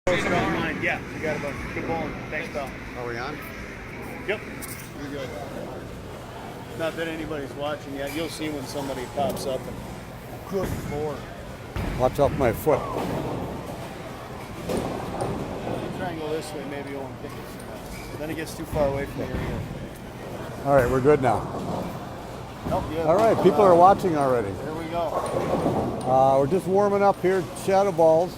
Yeah, we got a bunch. Keep going. Thanks, pal. Are we on? Yep. You're good. Not that anybody's watching yet. You'll see when somebody pops up. And good Lord. Watch out for my foot. Try and go this way. Maybe you won't pick it. Then it gets too far away from the area. All right, we're good now. Oh, yeah. All right, people are watching already. There we go. We're just warming up here at Shadow Balls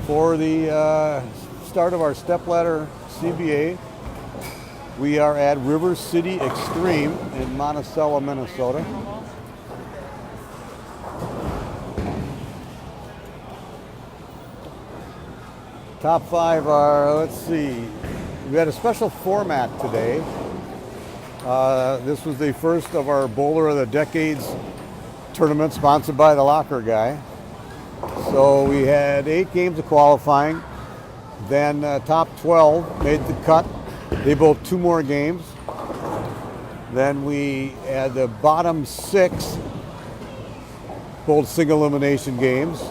for the start of our stepladder CBA. We are at River City Extreme in Monticello, Minnesota. Top five are, let's see, we had a special format today. This was the first of our Bowler of the Decades tournament sponsored by the Locker Guy. So we had 8 games of qualifying. Then top 12 made the cut. They bowled 2 more games. Then we had the bottom 6 bowled single elimination games.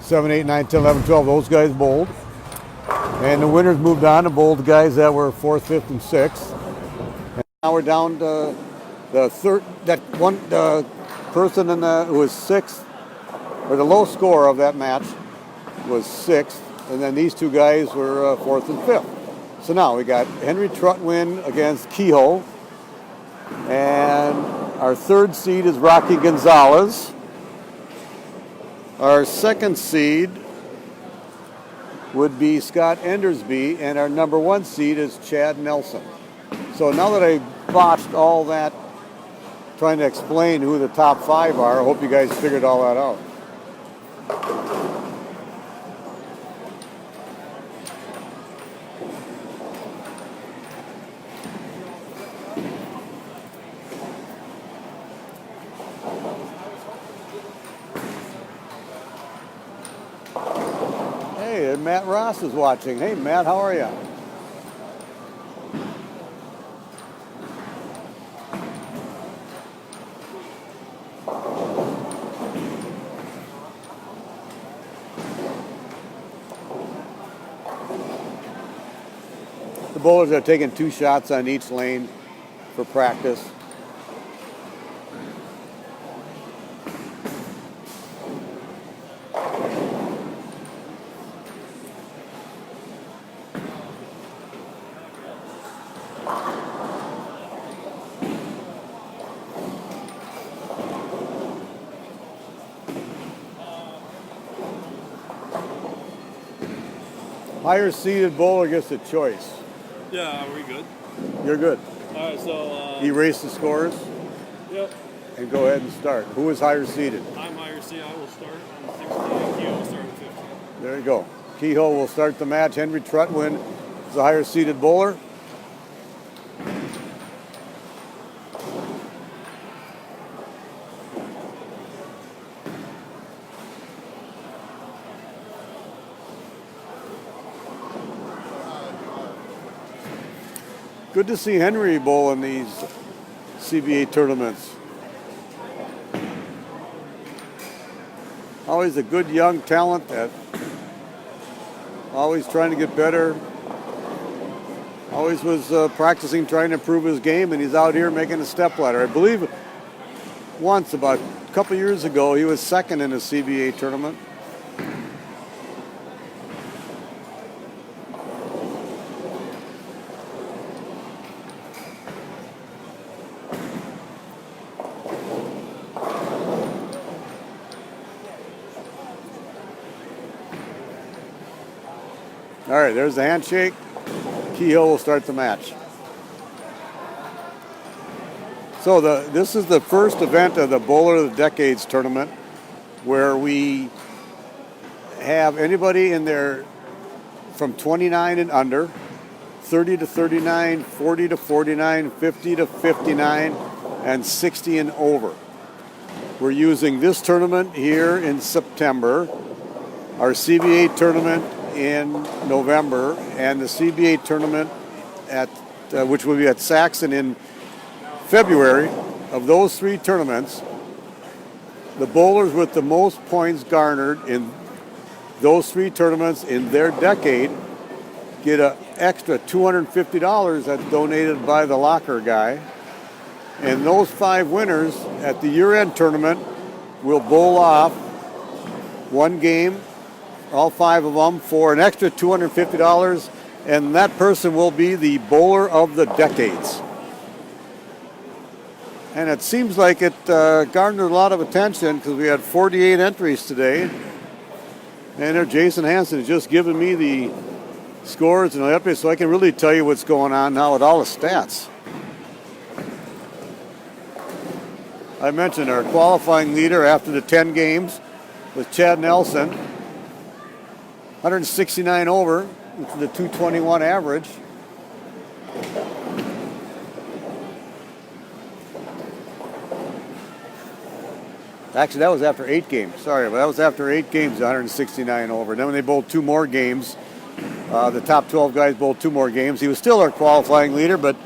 7, 8, 9, 10, 11, 12, those guys bowled. And the winners moved on to bowl the guys that were 4th, 5th, and 6th. And now we're down to the third, the person who was 6th, or the low score of that match was 6th. And then these 2 guys were 4th and 5th. So now we got Henry Trutwin against Kehoe. And our 3rd seed is Rocky Gonzalez. Our 2nd seed would be Scott Endersby, and our number 1 seed is Chad Nelson. So now that I botched all that trying to explain who the top 5 are, I hope you guys figured all that out. Hey, Matt Ross is watching. Hey, Matt, how are you? The bowlers are taking 2 shots on each lane for practice. Higher seeded bowler gets a choice. Yeah, are we good? You're good. All right, so... Erase the scores Yep, and go ahead and start. Who is higher seeded? I'm higher C. I will start on 16, and Q will start with 15. There you go. Kehoe will start the match. Henry Trutwin is the higher seeded bowler. Good to see Henry bowl in these CBA tournaments. Always a good young talent that always trying to get better. Always was practicing, trying to improve his game, and he's out here making a stepladder. I believe once, about a couple years ago, he was 2nd in a CBA tournament. All right, there's the handshake. Kehoe will start the match. So this is the first event of the Bowler of the Decades tournament where we have anybody in there from 29 and under, 30 to 39, 40 to 49, 50 to 59, and 60 and over. We're using this tournament here in September, our CBA tournament in November, and the CBA tournament at which will be at Saxon in February. Of those 3 tournaments, the bowlers with the most points garnered in those 3 tournaments in their decade get an extra $250 that's donated by the locker guy. And those 5 winners at the year-end tournament will bowl off one game, all 5 of them, for an extra $250, and that person will be the bowler of the decades. And it seems like it garnered a lot of attention because we had 48 entries today. And there, Jason Hansen has just given me the scores and the updates, so I can really tell you what's going on now with all the stats. I mentioned our qualifying leader after the 10 games was Chad Nelson, 169 over, which is the 221 average. Actually, that was after 8 games. Sorry, but that was after 8 games, 169 over. And then when they bowled 2 more games, the top 12 guys bowled 2 more games. He was still our qualifying leader, but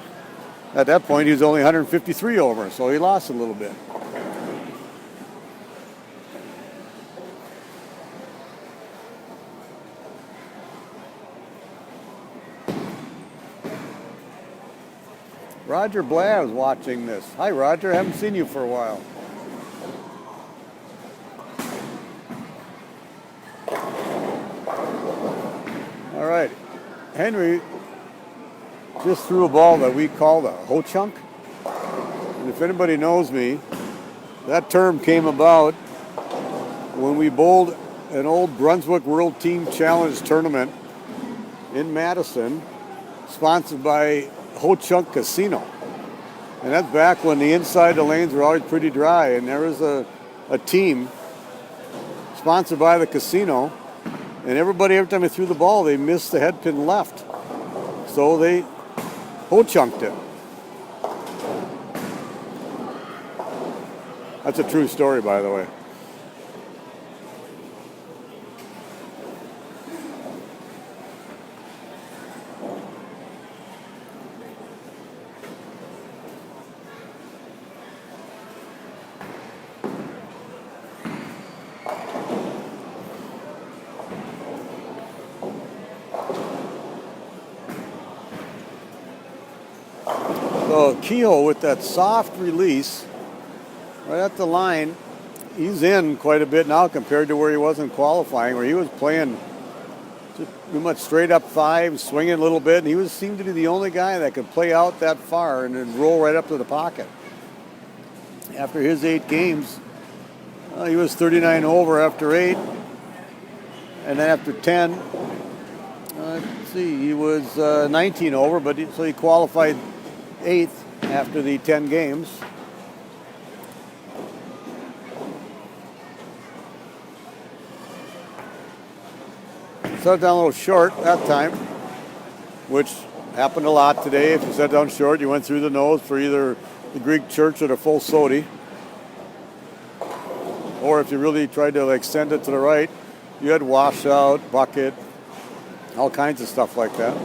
at that point he was only 153 over, so he lost a little bit. Roger Blair is watching this. Hi, Roger. Haven't seen you for a while. All right. Henry just threw a ball that we call a ho chunk. And if anybody knows me, that term came about when we bowled an old Brunswick World Team Challenge tournament in Madison, sponsored by Ho Chunk Casino. And that's back when the inside of the lanes were always pretty dry, and there was a team sponsored by the casino, and everybody, every time they threw the ball, they missed the head pin left. So they Ho Chunked it. That's a true story, by the way. So Kehoe with that soft release right at the line, he's in quite a bit now compared to where he was in qualifying, where he was playing just pretty much straight up 5, swinging a little bit, and he seemed to be the only guy that could play out that far and then roll right up to the pocket. After his 8 games, he was 39 over after 8, and then after 10, let's see, he was 19 over, but so he qualified 8th after the 10 games. Set down a little short that time, which happened a lot today. If you set down short, you went through the nose for either the Greek church or the full sody. Or if you really tried to extend it to the right, you had washout, bucket, all kinds of stuff like that.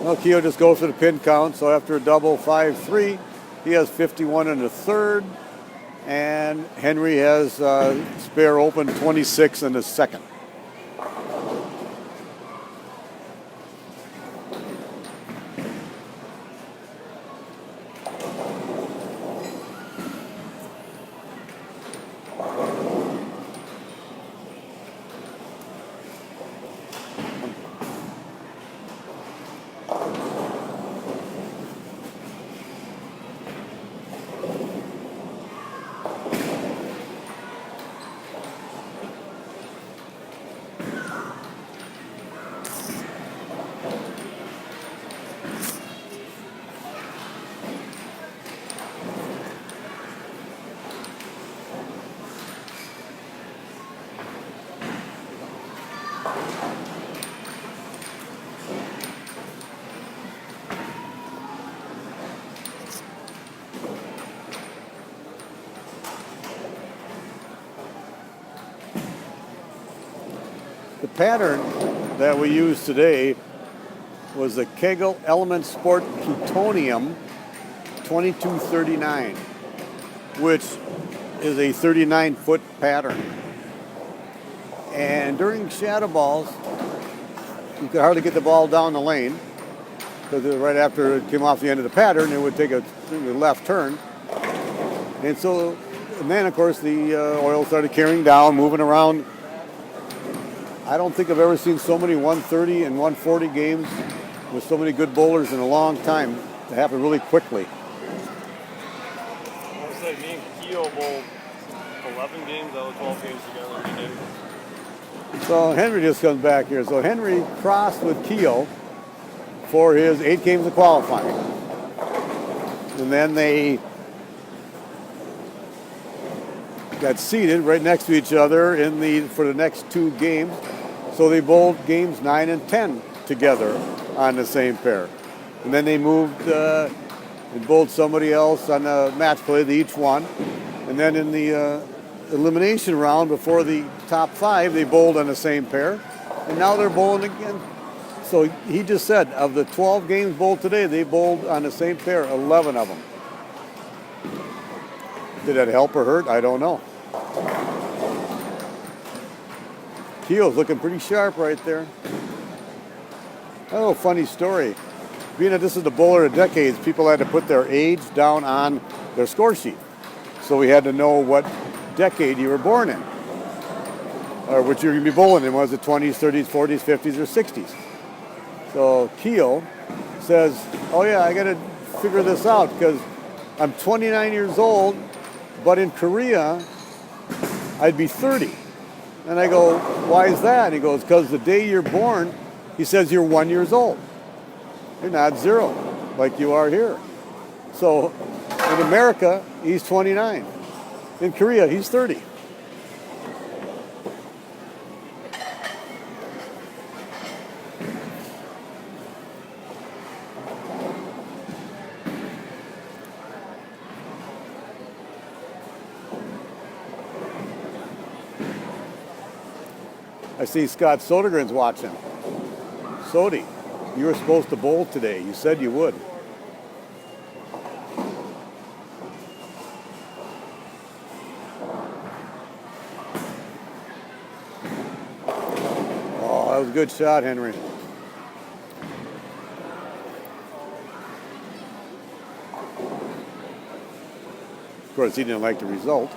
Well, Kehoe just goes for the pin count, so after a double 5-3, he has 51 in the third, and Henry has spare open 26 in the second. The pattern that we used today was the Kegel Element Sport Plutonium 2239, which is a 39-foot pattern. And during shadow balls, you could hardly get the ball down the lane because right after it came off the end of the pattern, it would take a left turn. And then, of course, the oil started carrying down, moving around. I don't think I've ever seen so many 130 and 140 games with so many good bowlers in a long time. It happened really quickly. I was like, me and Keo bowled 11 games out of 12 games together. We did. So Henry just comes back here. So Henry crossed with Keo for his 8 games of qualifying. And then they got seated right next to each other for the next 2 games. So they bowled games 9 and 10 together on the same pair. And then they moved and bowled somebody else on the match play. They each won. And then in the elimination round before the top 5, they bowled on the same pair. And now they're bowling again. So he just said of the 12 games bowled today, they bowled on the same pair, 11 of them. Did that help or hurt? I don't know. Keel's looking pretty sharp right there. Oh, funny story. Being that this is the bowler of decades, people had to put their age down on their score sheet. So we had to know what decade you were born in, or what you're going to be bowling in. Was it 20s, 30s, 40s, 50s, or 60s? So Keel says, oh yeah, I got to figure this out because I'm 29 years old, but in Korea, I'd be 30. And I go, why is that? And he goes, because the day you're born, he says you're 1 year old. You're not 0, like you are here. So in America, he's 29. In Korea, he's 30. I see Scott Sodergren's watching. Sody, you were supposed to bowl today. You said you would. Oh, that was a good shot, Henry. Of course, he didn't like the result.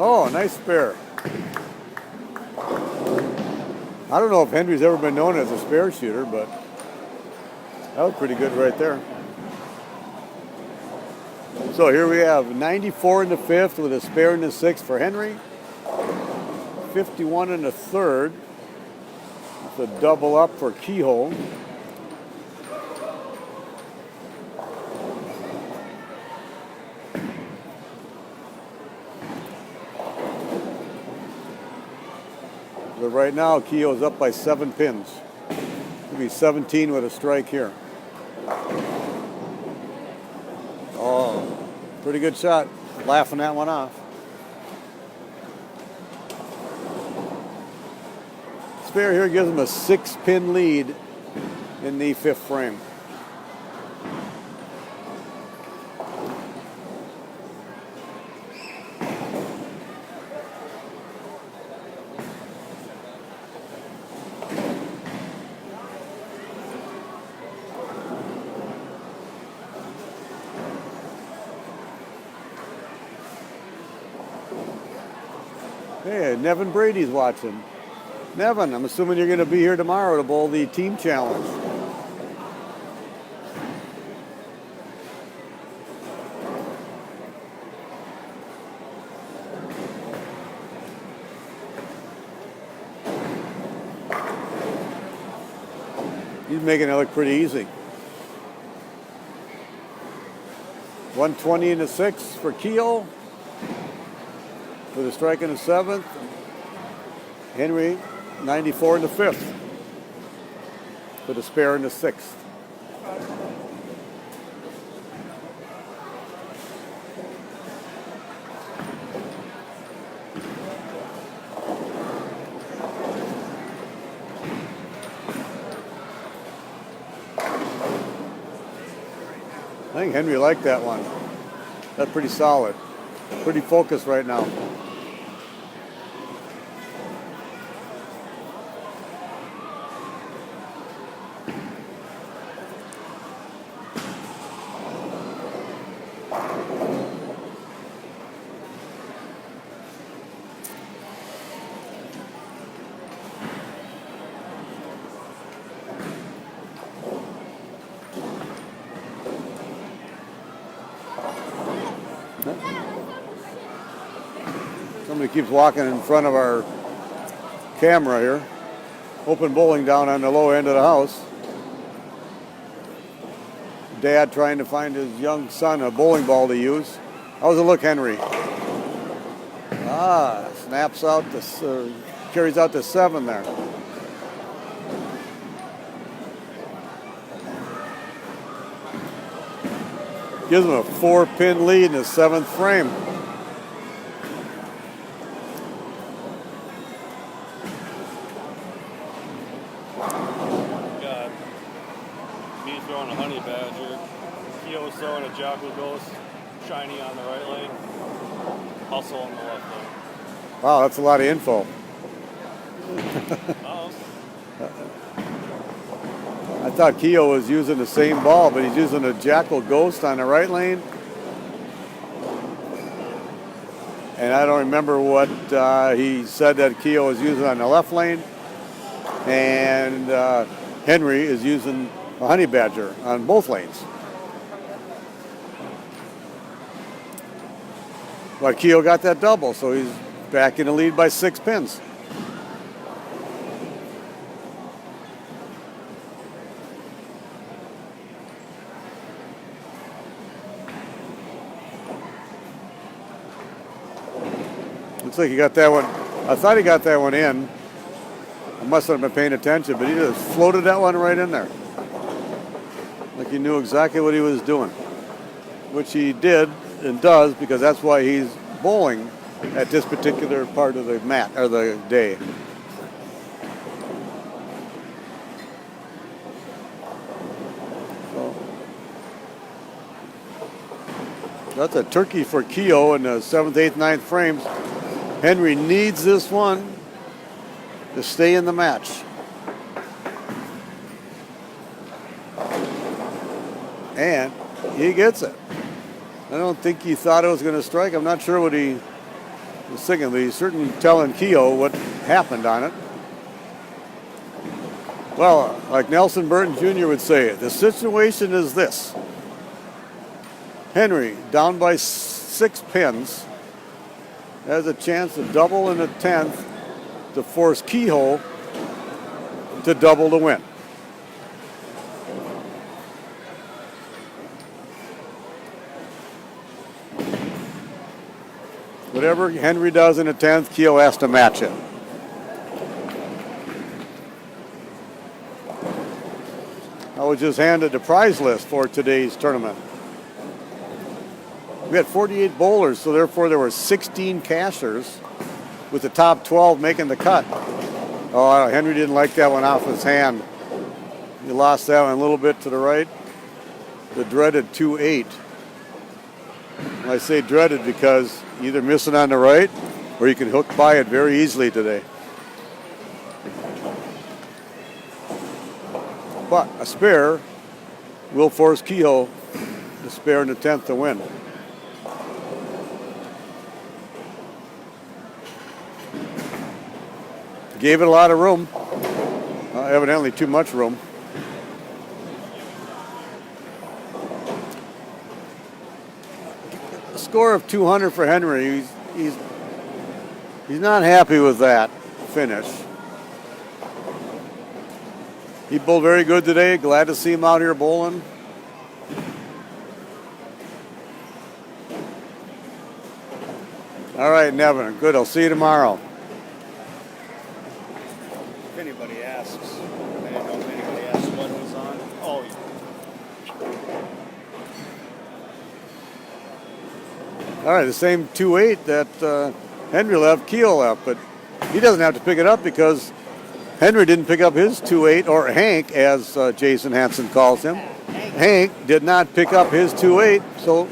Oh, nice spare. I don't know if Henry's ever been known as a spare shooter, but that was pretty good right there. So here we have 94 in the 5th with a spare in the 6th for Henry. 51 in the 3rd. It's a double up for Keyhole. But right now, Keogh's up by 7 pins. It'll be 17 with a strike here. Oh, pretty good shot. Laughing that one off. Spare here gives him a 6-pin lead in the 5th frame. Hey, Nevin Brady's watching. Nevin, I'm assuming you're going to be here tomorrow to bowl the team challenge. He's making it look pretty easy. 120 in the 6th for Keogh. With a strike in the 7th. Henry, 94 in the 5th. With a spare in the 6th. I think Henry liked that one. That's pretty solid. Pretty focused right now. Somebody keeps walking in front of our camera here. Open bowling down on the low end of the house. Dad trying to find his young son a bowling ball to use. How's it look, Henry? Snaps out to, carries out to 7 there. Gives him a 4-pin lead in the 7th frame. Got me throwing a honey badger. Keogh's throwing a jackal ghost. Shiny on the right lane. Hustle on the left lane. Wow, that's a lot of info. Oh. I thought Keogh was using the same ball, but he's using a Jackal Ghost on the right lane. And I don't remember what he said that Keogh was using on the left lane. And Henry is using a Honey Badger on both lanes. But Keogh got that double, so he's back in the lead by 6 pins. Looks like he got that one. I thought he got that one in. I must have been paying attention, but he just floated that one right in there. Like he knew exactly what he was doing. Which he did and does, because that's why he's bowling at this particular part of the mat or the day. So that's a turkey for Keogh in the 7th, 8th, 9th frames. Henry needs this one to stay in the match. And he gets it. I don't think he thought it was going to strike. I'm not sure what he was thinking, but he's certainly telling Keogh what happened on it. Well, like Nelson Burton Jr. would say, the situation is this. Henry, down by 6 pins, has a chance to double in the 10th to force Keogh to double to win. Whatever Henry does in the 10th, Keogh has to match it. I was just handed the prize list for today's tournament. We had 48 bowlers, so therefore there were 16 cashers, with the top 12 making the cut. Oh, Henry didn't like that one off his hand. He lost that one a little bit to the right. The dreaded 2-8. I say dreaded because either missing on the right or you can hook by it very easily today. But a spare will force Keogh to spare in the 10th to win. Gave it a lot of room. Evidently too much room. A score of 200 for Henry. He's not happy with that finish. He bowled very good today. Glad to see him out here bowling. All right, Nevin. Good. I'll see you tomorrow. If anybody asks, I didn't know if anybody asked what was on. Oh, yeah. All right, the same 2-8 that Henry left, Keogh left, but he doesn't have to pick it up because Henry didn't pick up his 2-8, or Hank, as Jason Hansen calls him. Hank did not pick up his 2.8, so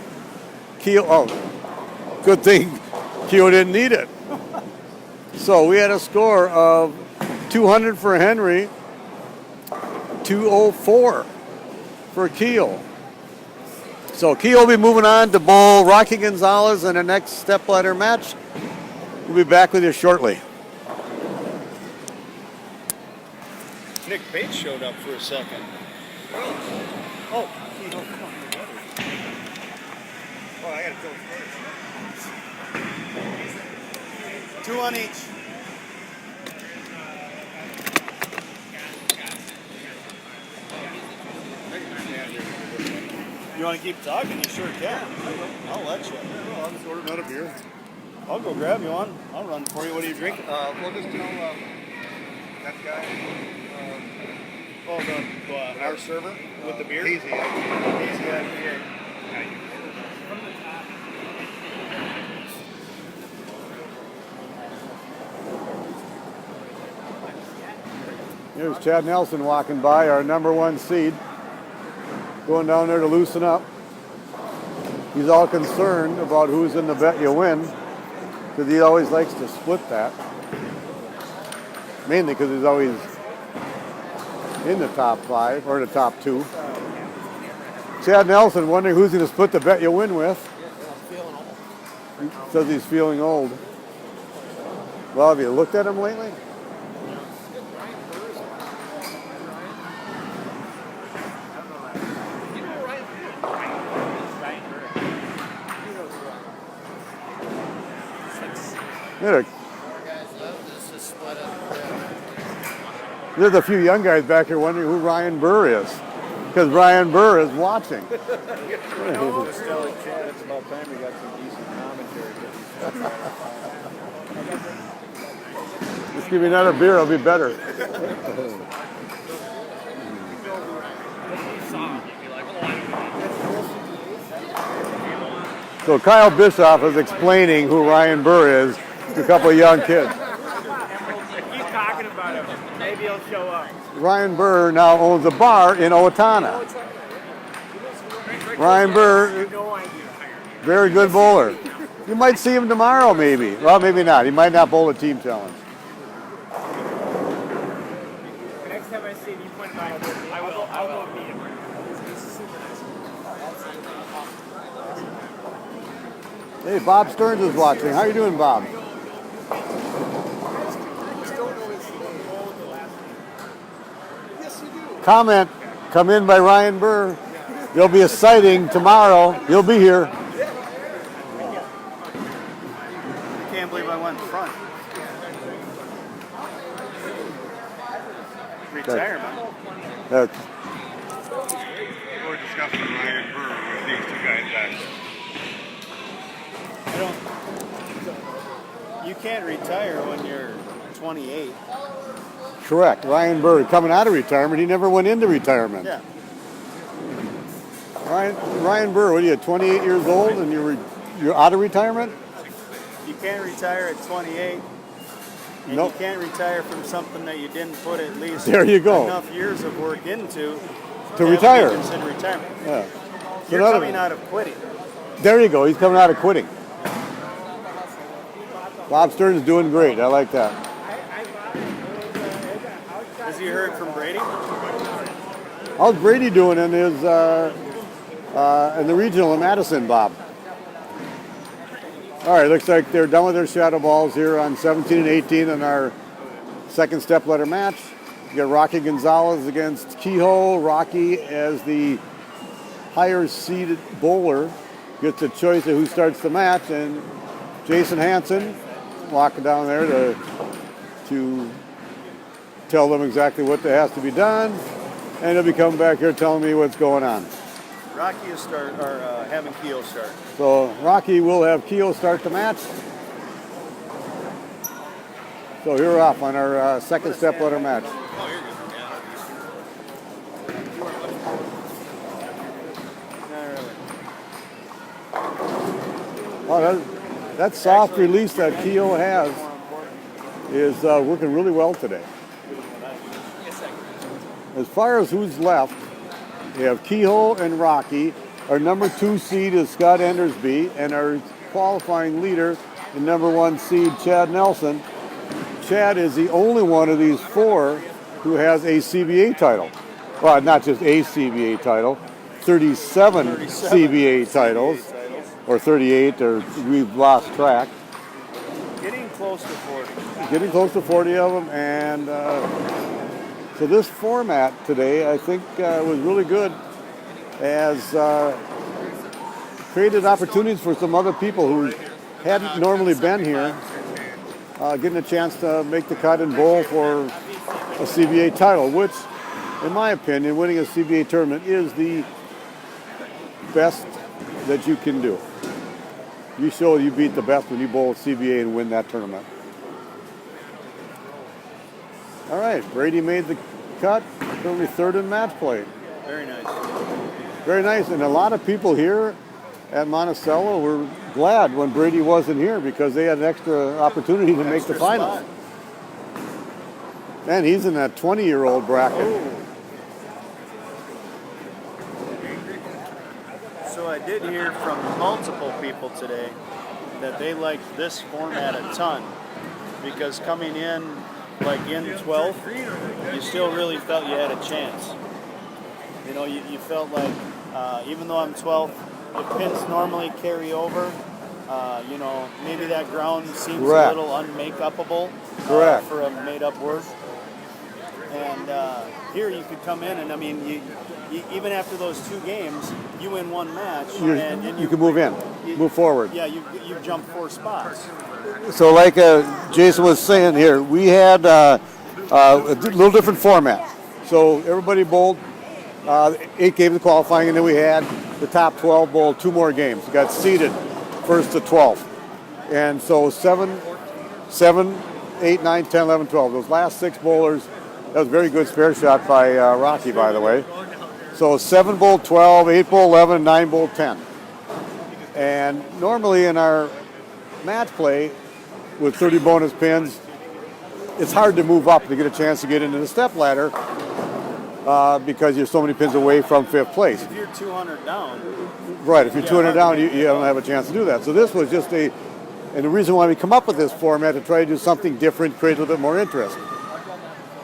Keogh, oh, good thing Keogh didn't need it. So we had a score of 200 for Henry, 204 for Keogh. So Keogh will be moving on to bowl Rocky Gonzalez in the next stepladder match. We'll be back with you shortly. Nick Bates showed up for a second. Oh, Keogh, come on. Oh, I gotta go first. 2 on each. You want to keep talking? You sure can. I'll let you. I'll just order another beer. I'll go grab you one. I'll run for you. What are you drinking? We'll just tell that guy. Our server with the beer? Hazy. Hazy IPA. Here's Chad Nelson walking by, our #1 seed. Going down there to loosen up. He's all concerned about who's in the bet you win, because he always likes to split that. Mainly because he's always in the top 5 or the top 2. Chad Nelson wondering who's going to split the bet you win with. He says he's feeling old. Well, have you looked at him lately? There's a few young guys back here wondering who Ryan Burr is, because Ryan Burr is watching. It's about time we got some decent commentary. Just give me another beer, it'll be better. So Kyle Bischoff is explaining who Ryan Burr is to a couple of young kids. Keep talking about him. Maybe he'll show up. Ryan Burr now owns a bar in Owatonna. Ryan Burr, very good bowler. You might see him tomorrow, maybe. Well, maybe not. He might not bowl a team challenge. The next time I see him, you point him out. I'll go meet him. Hey, Bob Stearns is watching. How you doing, Bob? Comment, come in by Ryan Burr. There'll be a sighting tomorrow. He'll be here. I can't believe I went front. Retirement. We're discussing Ryan Burr with these two guys back. You can't retire when you're 28. Correct. Ryan Burr coming out of retirement. He never went into retirement. Yeah. Ryan Burr, what are you, 28 years old and you're out of retirement? You can't retire at 28. And Nope. you can't retire from something that you didn't put at least There you go. enough years of work into To have retire. be considered retirement. Yeah. You're another- coming out of quitting. There you go. He's coming out of quitting. Bob Stearns is doing great. I like that. Has you heard from Brady? How's Brady doing in his in the regional in Madison, Bob? All right, looks like they're done with their shadow balls here on 17 and 18 in our second stepladder match. You got Rocky Gonzalez against Kehoe. Rocky, as the higher seeded bowler, gets a choice of who starts the match, and Jason Hansen walking down there to tell them exactly what has to be done, and he'll be coming back here telling me what's going on. Rocky is having Keogh start. So Rocky will have Keogh start the match. So here we're off on our second stepladder match. Oh, you're good. Yeah. Not really. Well, that soft release that Keogh has is working really well today. As far as who's left, We have Kehoe and Rocky. Our number 2 seed is Scott Endersby, and our qualifying leader, the number 1 seed, Chad Nelson. Chad is the only one of these 4 who has a CBA title. Well, not just a CBA title, 37 CBA titles, or 38, or we've lost track. Getting close to 40. Getting close to 40 of them, and so this format today, I think, was really good, as created opportunities for some other people who hadn't normally been here, getting a chance to make the cut and bowl for a CBA title, which, in my opinion, winning a CBA tournament is the best that you can do. You show you beat the best when you bowl CBA and win that tournament. All right, Brady made the cut, currently 3rd in match play. Very nice. Very nice, and a lot of people here at Monticello were glad when Brady wasn't here because they had an extra opportunity to make the finals. And he's in that 20-year-old bracket. So I did hear from multiple people today that they liked this format a ton, because coming in like in 12th, you still really felt you had a chance. You know, you felt like even though I'm 12th, the pins normally carry over. You know, maybe that ground seems a little unmake-upable for a made-up word. And here you could come in and, I mean, you even after those 2 games, you win 1 match. And you can move in, move forward. Yeah, you jump 4 spots. So like Jason was saying here, we had a little different format. So everybody bowled 8 games of qualifying, and then we had the top 12 bowl 2 more games. We got seeded 1st to 12th. And so 7, 8, 9, 10, 11, 12. Those last 6 bowlers, that was a very good spare shot by Rocky, by the way. So 7 bowl 12, 8 bowl 11, 9 bowl 10. And normally in our match play with 30 bonus pins, it's hard to move up to get a chance to get into the step ladder because you're so many pins away from 5th place. If you're 200 down. Right, if you're 200 down, you don't have a chance to do that. So this was just and the reason why we come up with this format to try to do something different, create a little bit more interest.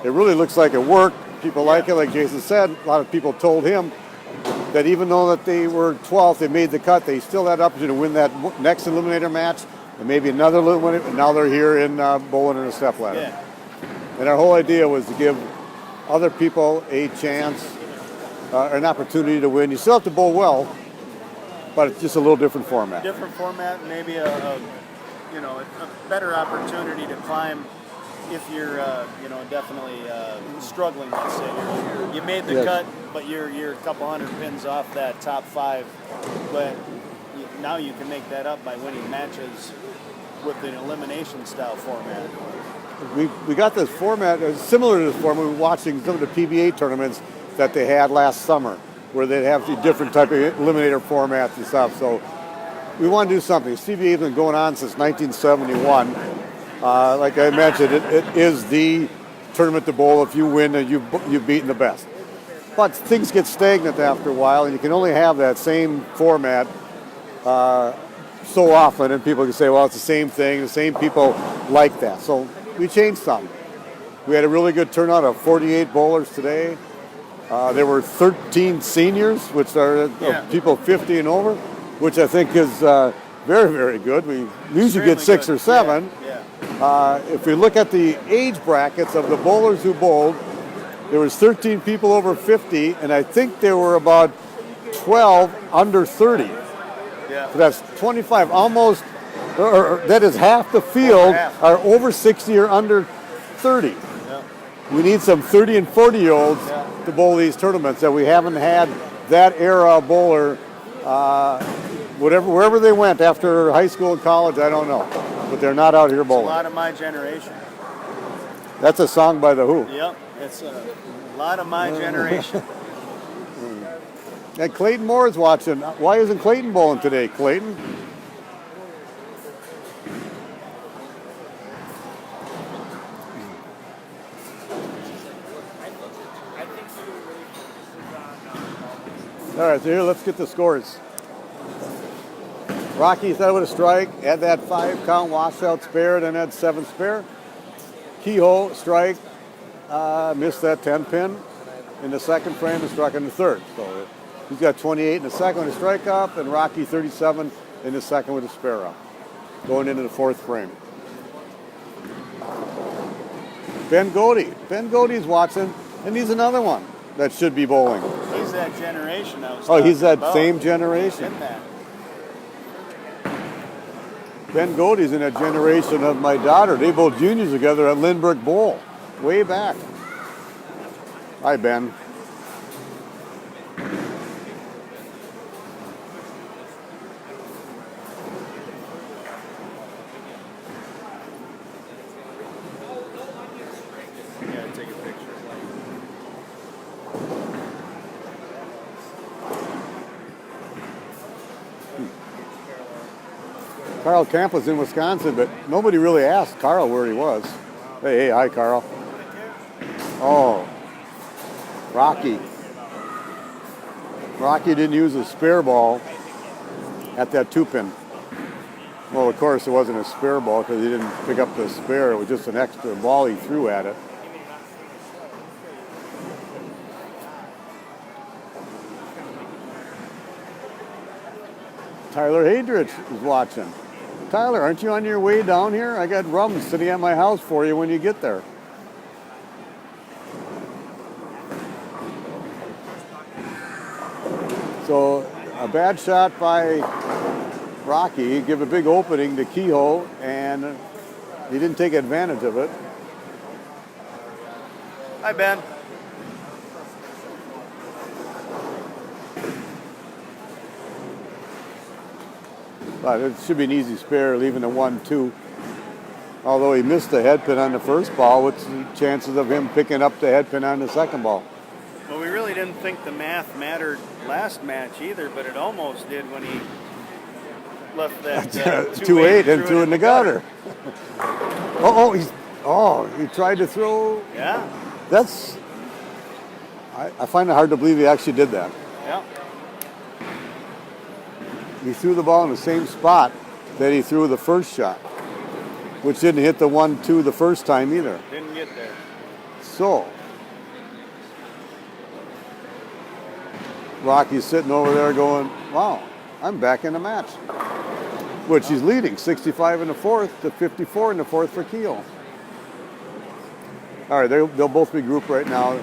It really looks like it worked. People like it, like Jason said. A lot of people told him that even though that they were 12th, they made the cut, they still had the opportunity to win that next eliminator match and maybe another eliminator, and now they're here in bowling in a step ladder. Yeah. And our whole idea was to give other people a chance, an opportunity to win. You still have to bowl well, but it's just a little different format. Different format, maybe a better opportunity to climb if you're definitely struggling. Let's say you made the cut, but you're a couple hundred pins off that top 5, but now you can make that up by winning matches with an elimination style format. We got this format similar to this format. We were watching some of the PBA tournaments that they had last summer, where they'd have the different type of eliminator formats and stuff. So we want to do something. CBA has been going on since 1971. Like I mentioned, it is the tournament to bowl. If you win, you've beaten the best. But things get stagnant after a while, and you can only have that same format so often, and people can say, well, it's the same thing. The same people like that. So we changed something. We had a really good turnout of 48 bowlers today. There were 13 seniors, which are people 50 and over, which I think is very, very good. We usually get 6 or 7. If we look at the age brackets of the bowlers who bowled, there was 13 people over 50, and I think there were about 12 under 30. Yeah. So that's 25, almost, or that is half the field are over 60 or under 30. Yeah. We need some 30 and 40-year-olds to bowl these tournaments that we haven't had that era of bowler, wherever they went after high school and college, I don't know. But they're not out here bowling. It's a lot of my generation. That's a song by The Who. Yep, it's a lot of my generation. And Clayton Moore is watching. Why isn't Clayton bowling today, Clayton? All right, so here, let's get the scores. Rocky thought with a strike, had that 5 count, washout spare, then had 7 spare. Kehoe, strike, missed that 10 pin in the second frame and struck in the third. So he's got 28 in the second with a strike up, and Rocky 37 in the second with a spare up. Going into the fourth frame. Ben Godey's watching, and he's another one that should be bowling. He's that generation I was Oh, he's that talking about. same generation. In that. Ben Godey's in that generation of my daughter. They both juniors together at Lindbergh Bowl, way back. Hi, Ben. Yeah, take a picture. Carl Camp was in Wisconsin, but nobody really asked Carl where he was. Hey, hi, Carl. Oh, Rocky. Rocky didn't use a spare ball at that 2-pin. Well, of course, it wasn't a spare ball because he didn't pick up the spare. It was just an extra ball he threw at it. Tyler Hadrich is watching. Tyler, aren't you on your way down here? I got rum sitting at my house for you when you get there. So a bad shot by Rocky. He gave a big opening to Kehoe, and he didn't take advantage of it. Hi, Ben. But it should be an easy spare, leaving the 1-2. Although he missed the head pin on the first ball, what's the chances of him picking up the head pin on the second ball? Well, we really didn't think the math mattered last match either, but it almost did when he left that 2-8 and threw it in the gutter. He tried to throw. Yeah. That's. I find it hard to believe he actually did that. Yeah. He threw the ball in the same spot that he threw the first shot, which didn't hit the 1-2 the first time either. Didn't get there. So, Rocky's sitting over there going, wow, I'm back in the match. Which he's leading, 65 in the fourth to 54 in the fourth for Kehoe. All right, they'll both be grouped right now.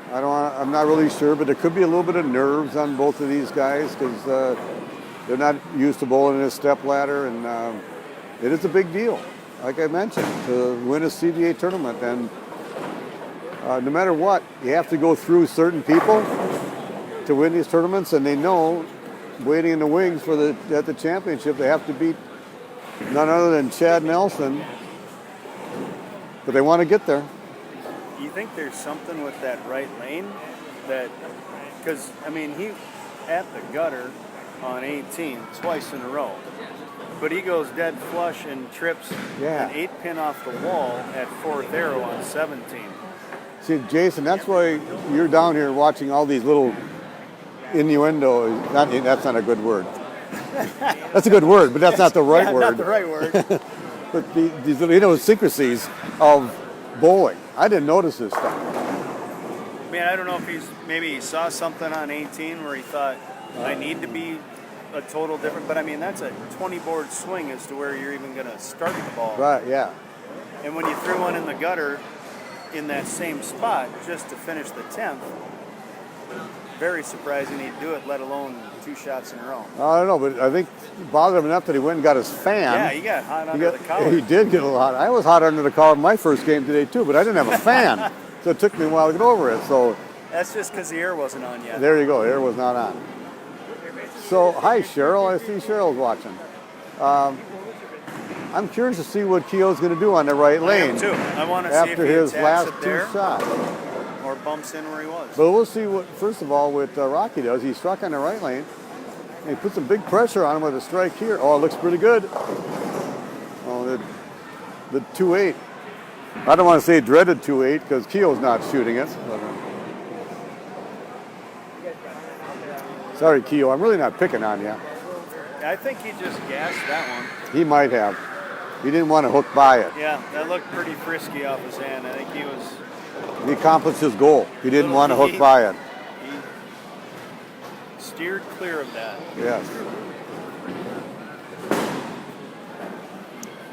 I'm not really sure, but there could be a little bit of nerves on both of these guys because they're not used to bowling in a step ladder, and it is a big deal, like I mentioned, to win a CBA tournament. And no matter what, you have to go through certain people to win these tournaments, and they know, waiting in the wings at the championship, they have to beat none other than Chad Nelson, but they want to get there. You think there's something with that right lane that, because, I mean, he at the gutter on 18 twice in a row, but he goes dead flush and trips an 8-pin off the wall at 4th arrow on 17. See, Jason, that's why you're down here watching all these little innuendo. That's not a good word. That's a good word, but that's not the right word. Not the right word. But these little idiosyncrasies of bowling. I didn't notice this stuff. I mean, I don't know if maybe he saw something on 18 where he thought, I need to be a total different, but I mean, that's a 20-board swing as to where you're even going to start the ball. Right, yeah. And when you threw one in the gutter in that same spot just to finish the 10th, very surprising he'd do it, let alone 2 shots in a row. I don't know, but I think it bothered him enough that he went and got his fan. Yeah, he got hot under the collar. He did get a lot. I was hot under the collar my first game today, too, but I didn't have a fan. So it took me a while to get over it. So that's just because the air wasn't on yet. There you go. Air was not on. So, hi, Cheryl. I see Cheryl's watching. I'm curious to see what Kehoe's going to do on the right lane. I am too. I want to see if after he his attacks last it 2 there shots. or bumps in where he was. But we'll see what, first of all, what Rocky does. He struck on the right lane. And he put some big pressure on him with a strike here. Oh, it looks pretty good. Oh, the 2-8. I don't want to say dreaded 2-8 because Kehoe's not shooting it. But, Sorry, Keogh, I'm really not picking on you. I think he just gassed that one. He might have. He didn't want to hook by it. Yeah, that looked pretty frisky off his hand. I think he was. He accomplished his goal. He didn't want to hook by it. He steered clear of that. Yes.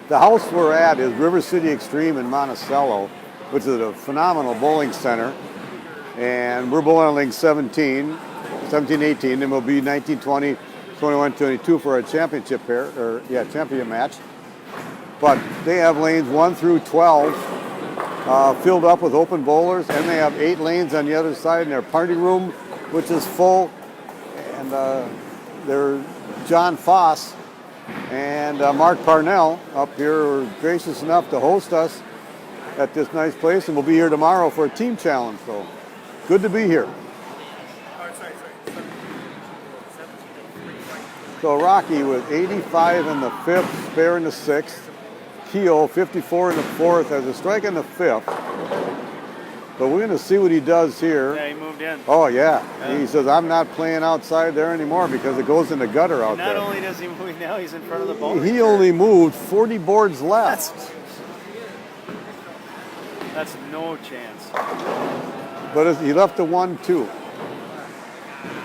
The house we're at is River City Extreme in Monticello, which is a phenomenal bowling center. And we're bowling on lane 17, 18, and we'll be 19, 20, 21, 22 for a championship pair, championship match. But they have lanes 1 through 12 filled up with open bowlers, and they have 8 lanes on the other side in their party room, which is full. And they're John Foss and Mark Parnell up here were gracious enough to host us at this nice place, and we'll be here tomorrow for a team challenge. So good to be here. So Rocky with 85 in the 5th, spare in the 6th. Keogh 54 in the 4th, has a strike in the 5th. But we're going to see what he does here. Yeah, he moved in. Oh, yeah. He says, I'm not playing outside there anymore because it goes in the gutter out there. Not only does he move now, he's in front of the ball. He only moved 40 boards left. That's no chance. But he left the 1-2.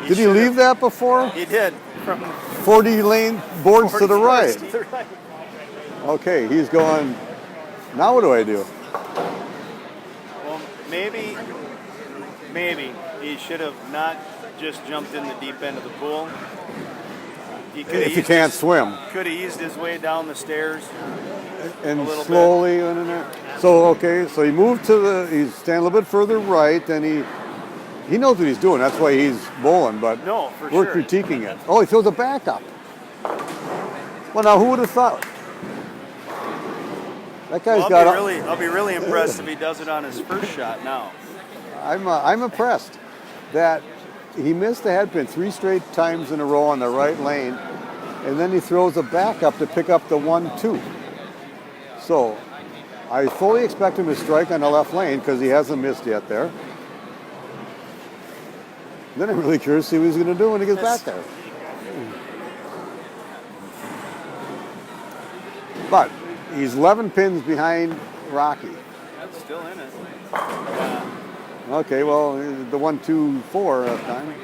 Did he leave that before? He did. From 40 lane boards to the right. To the right. Okay, he's going, now what do I do? Well, maybe he should have not just jumped in the deep end of the pool. If you can't swim. Could have eased his way down the stairs. And a little slowly went in there. So, okay, so he moved he's standing a little bit further right, and he knows what he's doing. That's why he's bowling, but No, for we're sure. critiquing it. Oh, he throws a backup. Well, now who would have thought? That guy's I'll be really impressed if he does it on his first shot now. I'm impressed that he missed the headpin 3 straight times in a row on the right lane, and then he throws a backup to pick up the 1-2. So I fully expect him to strike on the left lane because he hasn't missed yet there. Then I'm really curious to see what he's going to do when he gets back there. But he's 11 pins behind Rocky. That's still in it. Okay, well, the 1-2-4 that time.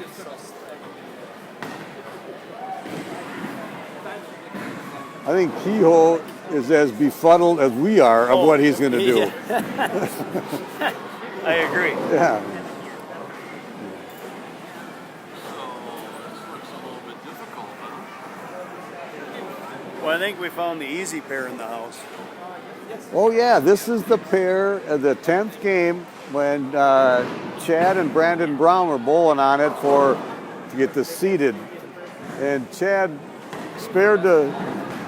I think Kehoe is as befuddled as we are of what he's going to do. Yeah. I agree. Yeah. Well, I think we found the easy pair in the house. Oh, yeah, this is the pair of the 10th game when Chad and Brandon Brown were bowling on it to get this seeded. And Chad spared the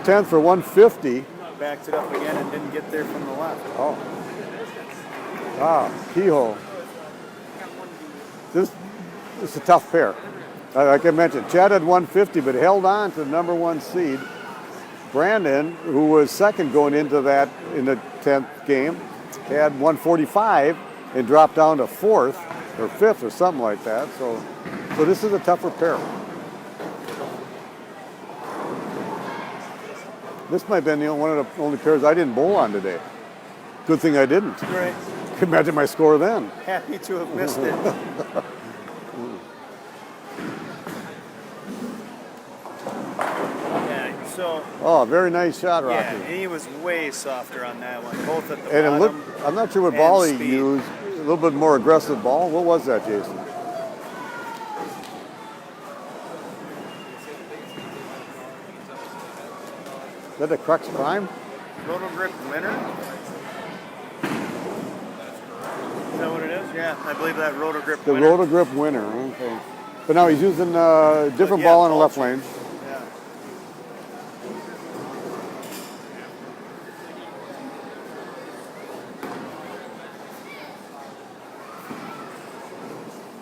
10th for 150. Backed it up again and didn't get there from the left. Oh. Ah, Kehoe. This is a tough pair. Like I mentioned, Chad had 150, but held on to the number 1 seed. Brandon, who was second going into that in the 10th game, had 145 and dropped down to 4th or 5th or something like that. So this is a tougher pair. This might have been one of the only pairs I didn't bowl on today. Good thing I didn't. Right. Imagine my score then. Happy to have missed it. Oh, very nice shot, Rocky. Yeah, and he was way softer on that one, both at the And bottom. it looked, I'm not sure what ball he used. A little bit more aggressive ball. What was that, Jason? Is that the Crux Prime? Roto Grip winner? Is that what it is? Yeah, I believe that Roto Grip The winner. Roto Grip winner, okay. But now he's using a different ball on the left lane. Yeah.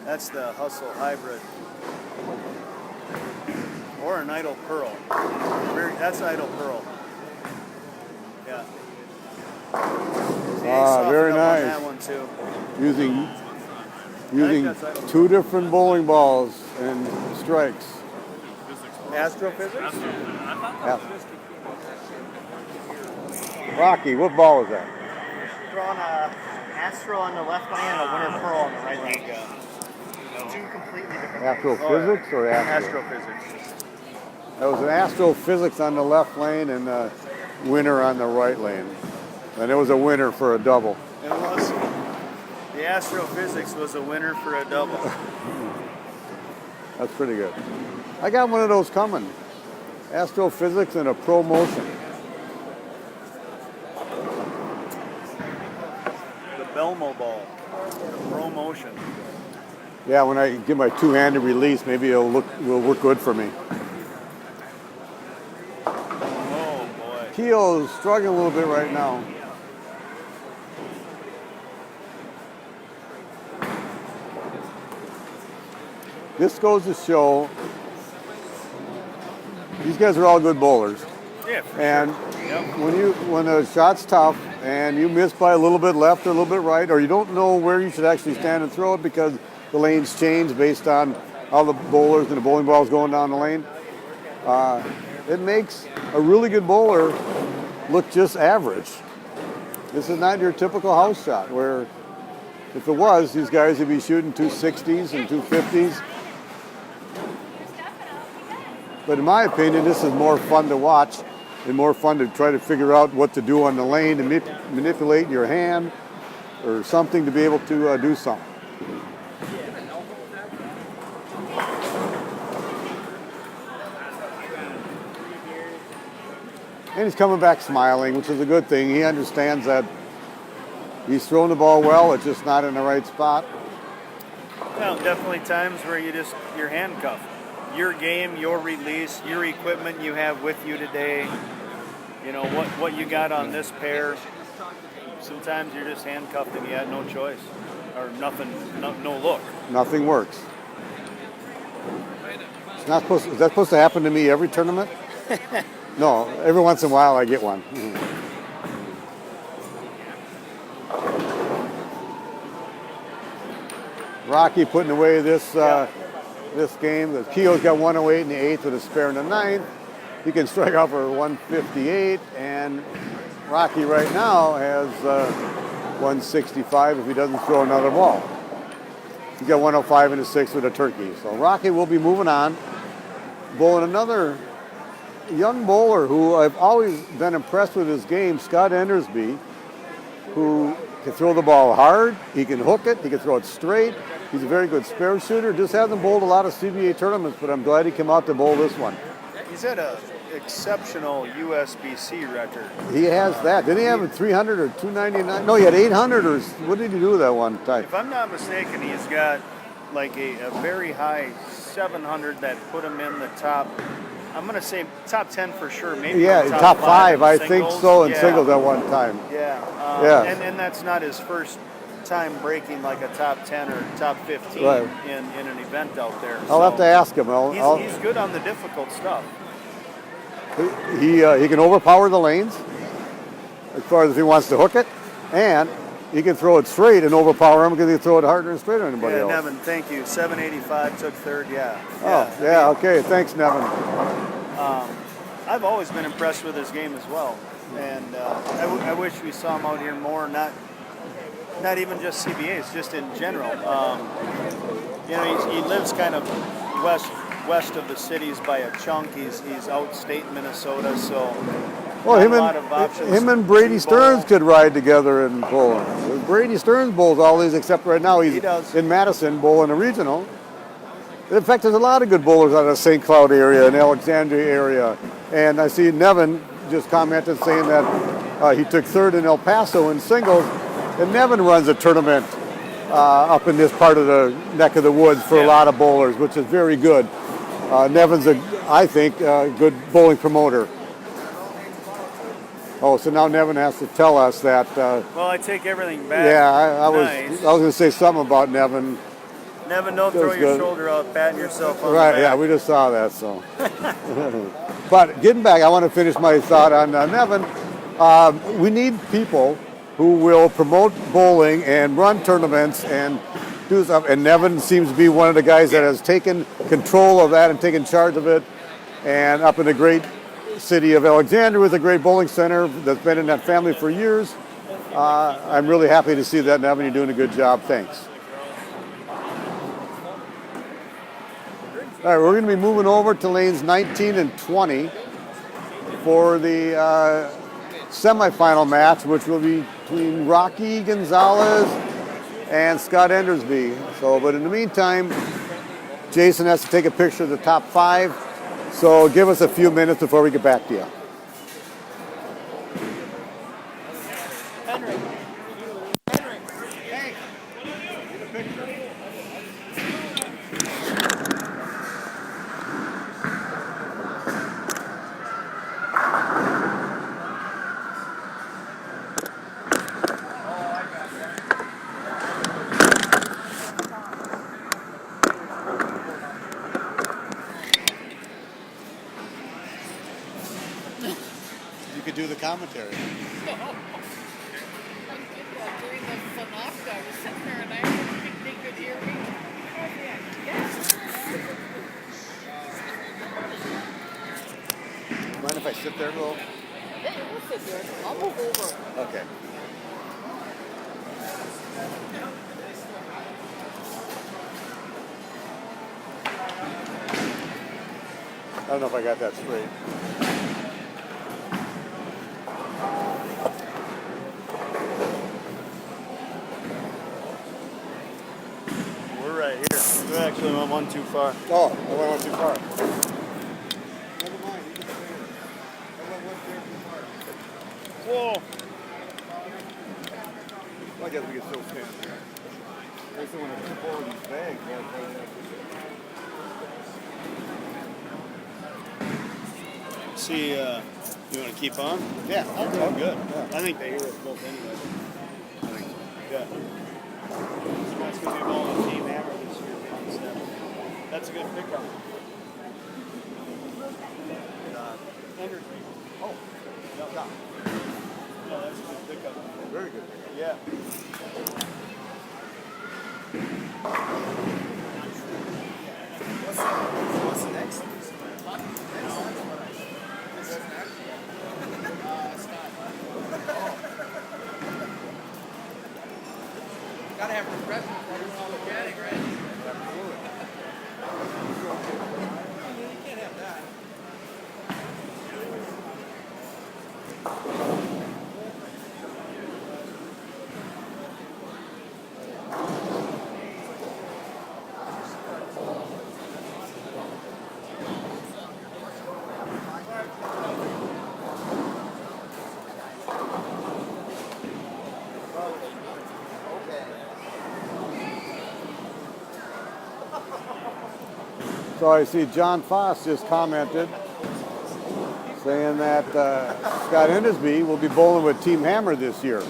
That's the Hustle Hybrid. Or an Idle Pearl. That's Idle Pearl. Yeah. Very nice. That one too. Using 2 different bowling balls. and strikes. Astrophysics? Yeah. Rocky, what ball is that? Throwing a Astro on the left lane and a Winter Pearl on the right lane. Two completely different Astrophysics or astro? Astrophysics. That was an astrophysics on the left lane and a winner on the right lane. And it was a winner for a double. It was. The astrophysics was a winner for a double. That's pretty good. I got one of those coming. Astrophysics and a pro motion. The Belmo ball. The Pro Motion. Yeah, when I get my two-handed release, maybe will work good for me. Oh boy. Keogh's struggling a little bit right now. This goes to show these guys are all good bowlers. Yeah, for And sure. when the shot's tough and you miss by a little bit left or a little bit right, or you don't know where you should actually stand and throw it because the lanes change based on how the bowlers and the bowling ball's going down the lane, it makes a really good bowler look just average. This is not your typical house shot where if it was, these guys would be shooting 260s and 250s. But in my opinion, this is more fun to watch and more fun to try to figure out what to do on the lane and manipulate your hand or something to be able to do something. And he's coming back smiling, which is a good thing. He understands that he's throwing the ball well, it's just not in the right spot. Well, definitely times where you're handcuffed. Your game, your release, your equipment you have with you today, you know, what you got on this pair. Sometimes you're just handcuffed and you had no choice. Or nothing, no look. Nothing works. It's not supposed. Is that supposed to happen to me every tournament? No, every once in a while I get one. Rocky putting away this this game. The Keogh's got 108 in the 8th with a spare in the 9th. He can strike out for 158, and Rocky right now has 165 if he doesn't throw another ball. He's got 105 in the 6th with a turkey. So Rocky will be moving on, bowling another young bowler who I've always been impressed with his game, Scott Endersby, who can throw the ball hard, he can hook it, he can throw it straight. He's a very good spare shooter. Just hasn't bowled a lot of CBA tournaments, but I'm glad he came out to bowl this one. He's had an exceptional USBC record. He has that. Didn't he have a 300 or 299? No, he had 800 or what did he do that one time? If I'm not mistaken, he's got like a very high 700 that put him in the top, I'm going to say top 10 for sure. Maybe Yeah, top 5, I think so, in yeah. singles at one time. Yeah. Yeah. And that's not his first time breaking like a top 10 or top 15 Right. in an event out there. I'll have to ask him. He's good on the difficult stuff. He can overpower the lanes as far as if he wants to hook it, and he can throw it straight and overpower him because he can throw it harder and straighter than anybody else. Nevin, thank you. 785 took third, yeah. Oh, yeah, okay. Thanks, Nevin. I've always been impressed with his game as well, and I wish we saw him out here more. Not even just CBAs, just in general. You know, he lives kind of west of the cities by a chunk. He's outstate Minnesota, so Well, a lot of options. him and Brady to Stearns bowl. could ride together and bowl. Brady Stearns bowls all these, except right now He does. in Madison bowling a regional. In fact, there's a lot of good bowlers out of the St. Cloud area and Alexandria area. And I see Nevin just commented saying that he took third in El Paso in singles. And Nevin runs a tournament up in this part of the neck of the woods for a lot of bowlers, which is very good. Nevin's, I think, a good bowling promoter. Oh, so now Nevin has to tell us that. Well, I take everything back. Yeah, I was Nice. going to say something about Nevin. Nevin, don't That throw was your good. shoulder out, patting yourself on Right, the back. yeah, we just saw that, so. But getting back, I want to finish my thought on Nevin. We need people who will promote bowling and run tournaments and do stuff. And Nevin seems to be one of the guys that has taken control of that and taken charge of it. And up in the great city of Alexander with a great bowling center that's been in that family for years. I'm really happy to see that, Nevin. You're doing a good job. Thanks. All right, we're going to be moving over to lanes 19 and 20 for the semifinal match, which will be between Rocky Gonzalez and Scott Endersby. So, but in the meantime, Jason has to take a picture of the top 5. So give us a few minutes before we get back to you. You could do the commentary. During the synopsis, I was sitting there and I didn't think they could hear me. Mind if I sit there, Will? Hey, we'll sit there. I'll move over. Okay. I don't know if I got that straight. We're right here. We actually went one too far. Oh, I went one too far. Never mind, you can stay here. I went one there too far. Whoa. Well, I guess we can still stand there. I just don't want to tip over these bags. See, you want to keep on? Yeah, I'm okay. doing good. Yeah. I think they hear us both anyway. I think so. Yeah. That's going to be balling Team Hammer this year. Monticello. That's a good pickup. Henry. Oh, Yeah. No, that's a good pickup. very good. Yeah. What's next? Gotta have refreshments while you're all mechanic, right? You can't have that. So I see John Foss just commented saying that Scott Endersby will be bowling with Team Hammer this year.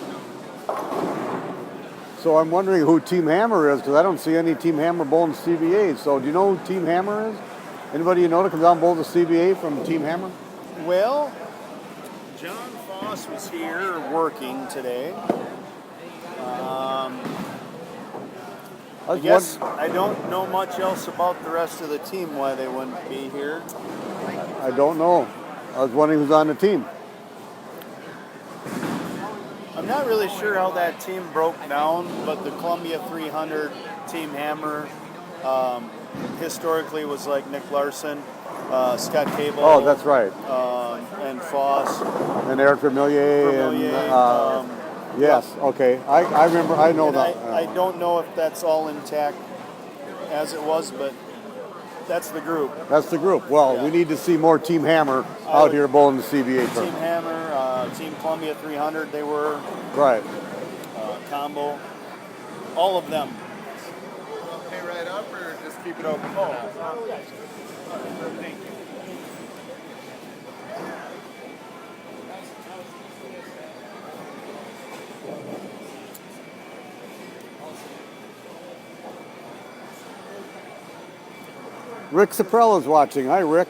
So I'm wondering who Team Hammer is because I don't see any Team Hammer bowling CBA. So do you know who Team Hammer is? Anybody you know that comes out and bowls the CBA from Team Hammer? Well, John Foss was here working today. I guess I don't know much else about the rest of the team, why they wouldn't be here. I don't know. I was wondering who's on the team. I'm not really sure how that team broke down, but the Columbia 300 Team Hammer historically was like Nick Larson, Scott Cable. Oh, that's right. And Foss. And Eric Vermillier. And, yes, okay. I remember, I know And that. I don't know if that's all intact as it was, but that's the group. That's the group. Well, Yeah. we need to see more Team Hammer out here bowling the CBA Team tournament. Hammer, Team Columbia 300, they were, Right. Combo, all of them. Pay right up or just keep it open? Thank you. Rick Saprella's watching. Hi, Rick.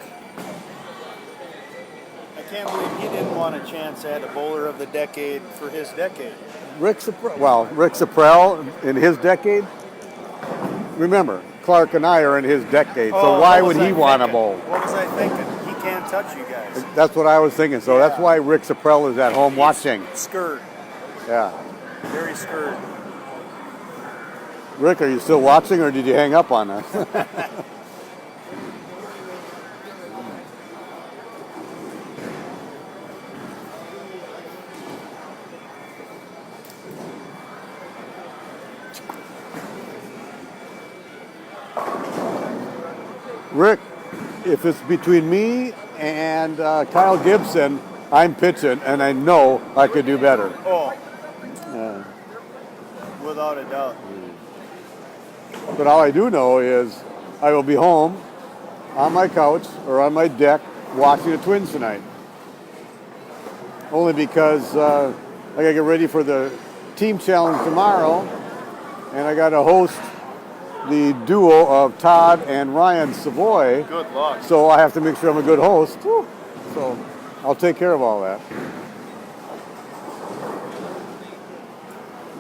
I can't believe he didn't want a chance at a bowler of the decade for his decade. Rick Saprell in his decade? remember, Clark and I are in his decade, so Oh, why what would was he I want to thinking? bowl? What was I thinking? He can't touch you guys. That's what I was thinking. So that's Yeah. why Rick Saprell is at home watching. Scared. Yeah. Very scared. Rick, are you still watching, or did you hang up on us? Rick, if it's between me and Kyle Gibson, I'm pitching, and I know I could do better. Oh, without a doubt. But all I do know is I will be home on my couch or on my deck watching the Twins tonight. Only because I got to get ready for the team challenge tomorrow, and I got to host the duo of Todd and Ryan Savoy. Good luck. So I have to make sure I'm a good host. So I'll take care of all that.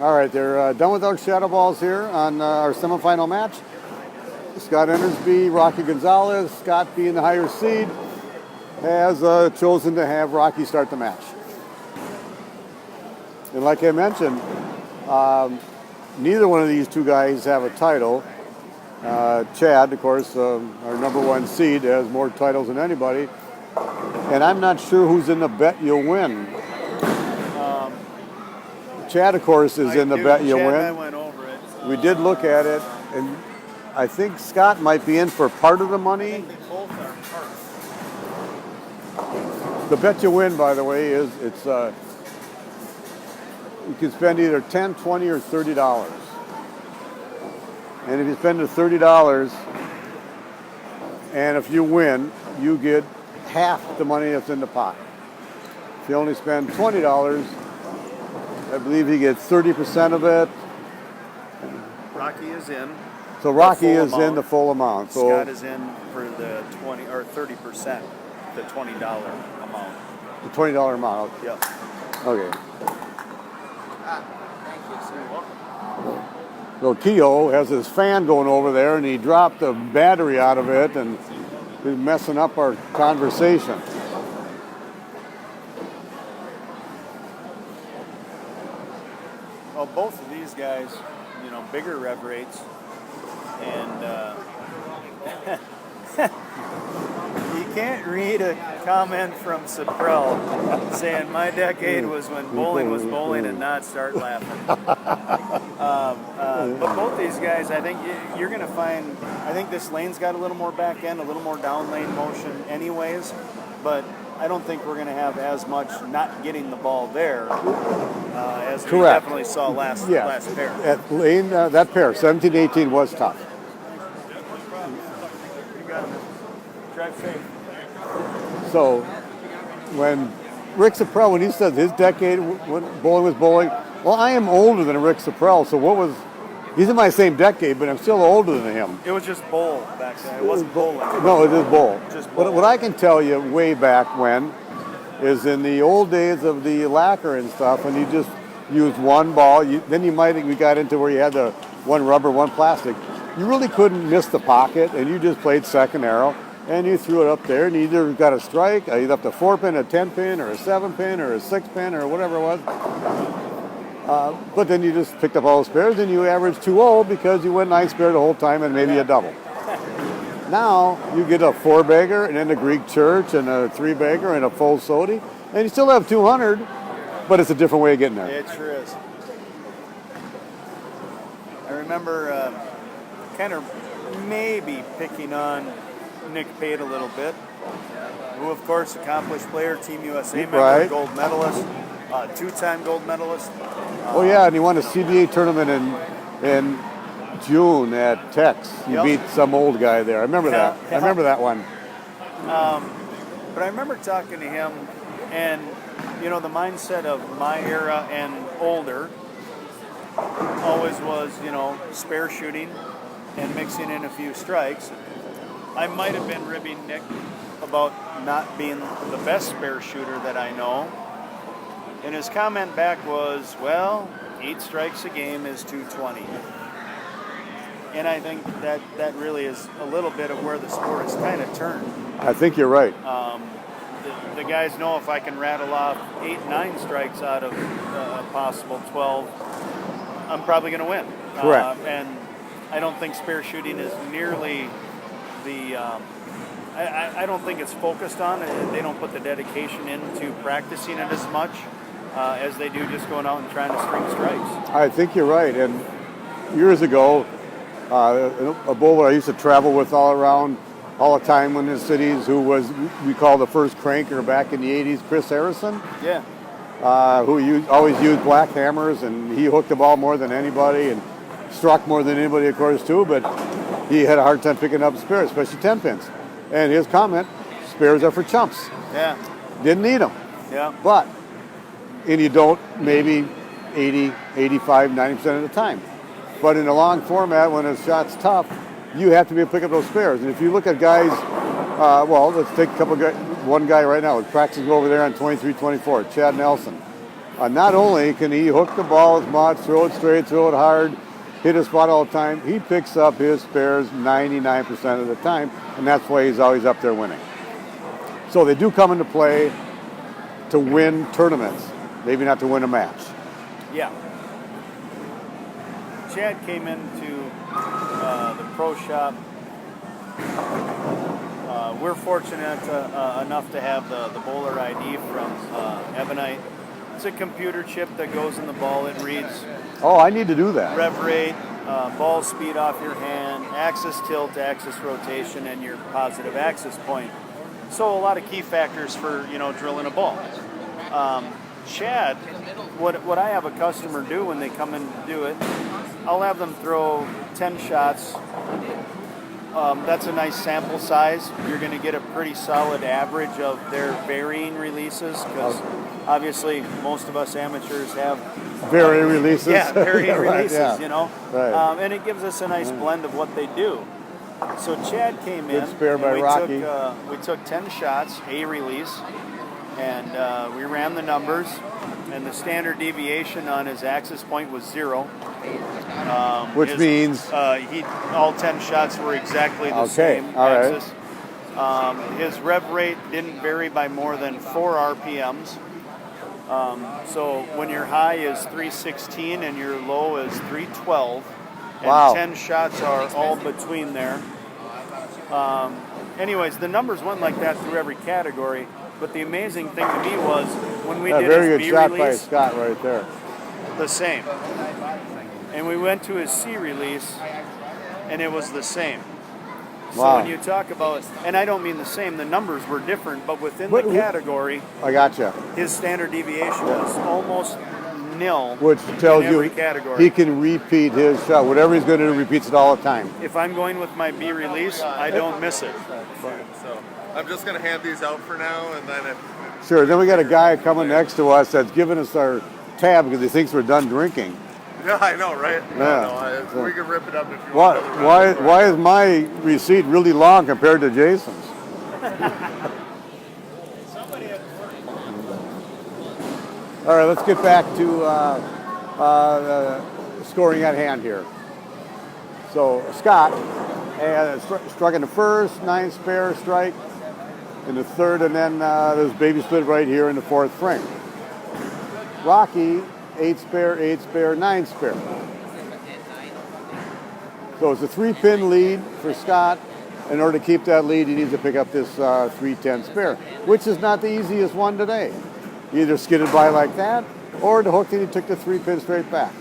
All right, they're done with our shadow balls here on our semifinal match. Scott Endersby, Rocky Gonzalez, Scott being the higher seed, has chosen to have Rocky start the match. And like I mentioned, neither one of these two guys have a title. Chad, of course, our number one seed, has more titles than anybody. And I'm not sure who's in the bet you'll win. Chad, of course, is in the bet you'll Chad win. and I went over it. We did look at it, and I think Scott might be in for part of the money. Both are part. The bet you win, by the way, is you can spend either $10, $20, or $30. And if you spend the $30, and if you win, you get half the money that's in the pot. If you only spend $20, I believe you get 30% of it. Rocky is in. So Rocky is amount. in the full amount. So Scott is in for the 20 or 30%, the $20 amount. the $20 amount. Yep. Okay. So Keogh has his fan going over there, and he dropped the battery out of it, and he's messing up our conversation. Well, both of these guys, bigger rev rates, and you can't read a comment from Saprell saying my decade was when bowling was bowling and not start laughing. But both these guys, I think you're going to find, I think this lane's got a little more back end, a little more down lane motion anyways, but I don't think we're going to have as much not getting the ball there as we Correct. definitely saw last pair. At lane, that pair, 17-18, was tough. You got it. Drive safe. So when Rick Saprell, when he says his decade when bowling was bowling, well, I am older than Rick Saprell, so he's in my same decade, but I'm still older than him. It was just bowl back then. It wasn't bowling. No, it is bowl. Just bowl. What I can tell you way back when is in the old days of the lacquer and stuff, when you just used one ball, we got into where you had the one rubber, one plastic. You really couldn't miss the pocket, and you just played second arrow, and you threw it up there, and you either got a strike, either up to 4-pin, a 10-pin, or a 7-pin, or a 6-pin, or whatever it was. But then you just picked up all the spares, and you averaged 2-0 because you went 9 spare the whole time and maybe a double. Now you get a 4-bagger, and then a Greek church, and a 3-bagger, and a full sody, and you still have 200, but it's a different way of getting there. It sure is. I remember kind of maybe picking on Nick Pate a little bit, who, of course, accomplished player, Team USA member, Right. gold medalist, two-time gold medalist. Oh yeah, and he won a CBA tournament in June at Tex. He Yep. beat some old guy there. I remember that. Yeah. I remember that one. But I remember talking to him, and the mindset of my era and older always was, spare shooting and mixing in a few strikes. I might have been ribbing Nick about not being the best spare shooter that I know. And his comment back was, well, 8 strikes a game is 220. And I think that really is a little bit of where the sport has kind of turned. I think you're right. The guys know if I can rattle off 8, 9 strikes out of a possible 12, I'm probably going to win. Correct. And I don't think spare shooting is nearly the. I don't think it's focused on. They don't put the dedication into practicing it as much as they do just going out and trying to string strikes. I think you're right. And years ago, a bowler I used to travel with all around, all the time in the cities, who was, we call the first cranker back in the 80s, Chris Harrison. Yeah. Who always used black hammers, and he hooked the ball more than anybody and struck more than anybody, of course, too, but he had a hard time picking up spares, especially 10 pins. And his comment, spares are for chumps. Yeah. Didn't need them. Yeah. But, and you don't maybe 80, 85, 90% of the time. But in a long format, when a shot's tough, you have to be able to pick up those spares. And if you look at guys, well, let's take a couple guys, one guy right now, practicing over there on 23-24, Chad Nelson. Not only can he hook the ball with mud, throw it straight, throw it hard, hit a spot all the time, he picks up his spares 99% of the time, and that's why he's always up there winning. So they do come into play to win tournaments, maybe not to win a match. Yeah. Chad came into the pro shop. We're fortunate enough to have the bowler ID from Ebonite. It's a computer chip that goes in the ball. It reads Oh, I need to do that. rev rate, ball speed off your hand, axis tilt, axis rotation, and your positive axis point. So a lot of key factors for drilling a ball. Chad, what I have a customer do when they come in to do it, I'll have them throw 10 shots. That's a nice sample size. You're going to get a pretty solid average of their varying releases, because obviously most of us amateurs have Varying releases. yeah, varying Right, releases, yeah. Right. and it gives us a nice blend of what they do. So Chad came in. Good spare by and Rocky. We took 10 shots, a release, and we ran the numbers, and the standard deviation on his axis point was 0. Which means? All 10 shots were exactly the Okay, same all right. axis. His rev rate didn't vary by more than 4 RPMs. So when your high is 316 and your low is 312, and Wow. 10 shots are all between there. Anyways, the numbers went like that through every category. But the amazing thing to me was when we did Very his good B shot by release, Scott right there. the same. And we went to his C release, and it was the same. So Wow. when you talk about, and I don't mean the same, the numbers were different, but within But- the category, I gotcha. his standard deviation was almost nil. Which tells in you every category. he can repeat his shot. Whatever he's going to do, repeats it all the time. If I'm going with my B release, I don't miss it. So I'm just going to hand these out for now, and then if Sure. Then we got a guy coming next to us that's giving us our tab because he thinks we're done drinking. yeah, I know, right? Yeah. We can rip it up if you want. another Why round. why is my receipt really long compared to Jason's? All right, let's get back to scoring at hand here. So Scott struck in the first, 9 spare strike in the third, and then there's baby split right here in the 4th frame. Rocky, 8 spare, 9 spare. So it's a 3-pin lead for Scott. In order to keep that lead, he needs to pick up this 310 spare, which is not the easiest one today. He either skidded by like that, or the hook and he took the 3-pin straight back.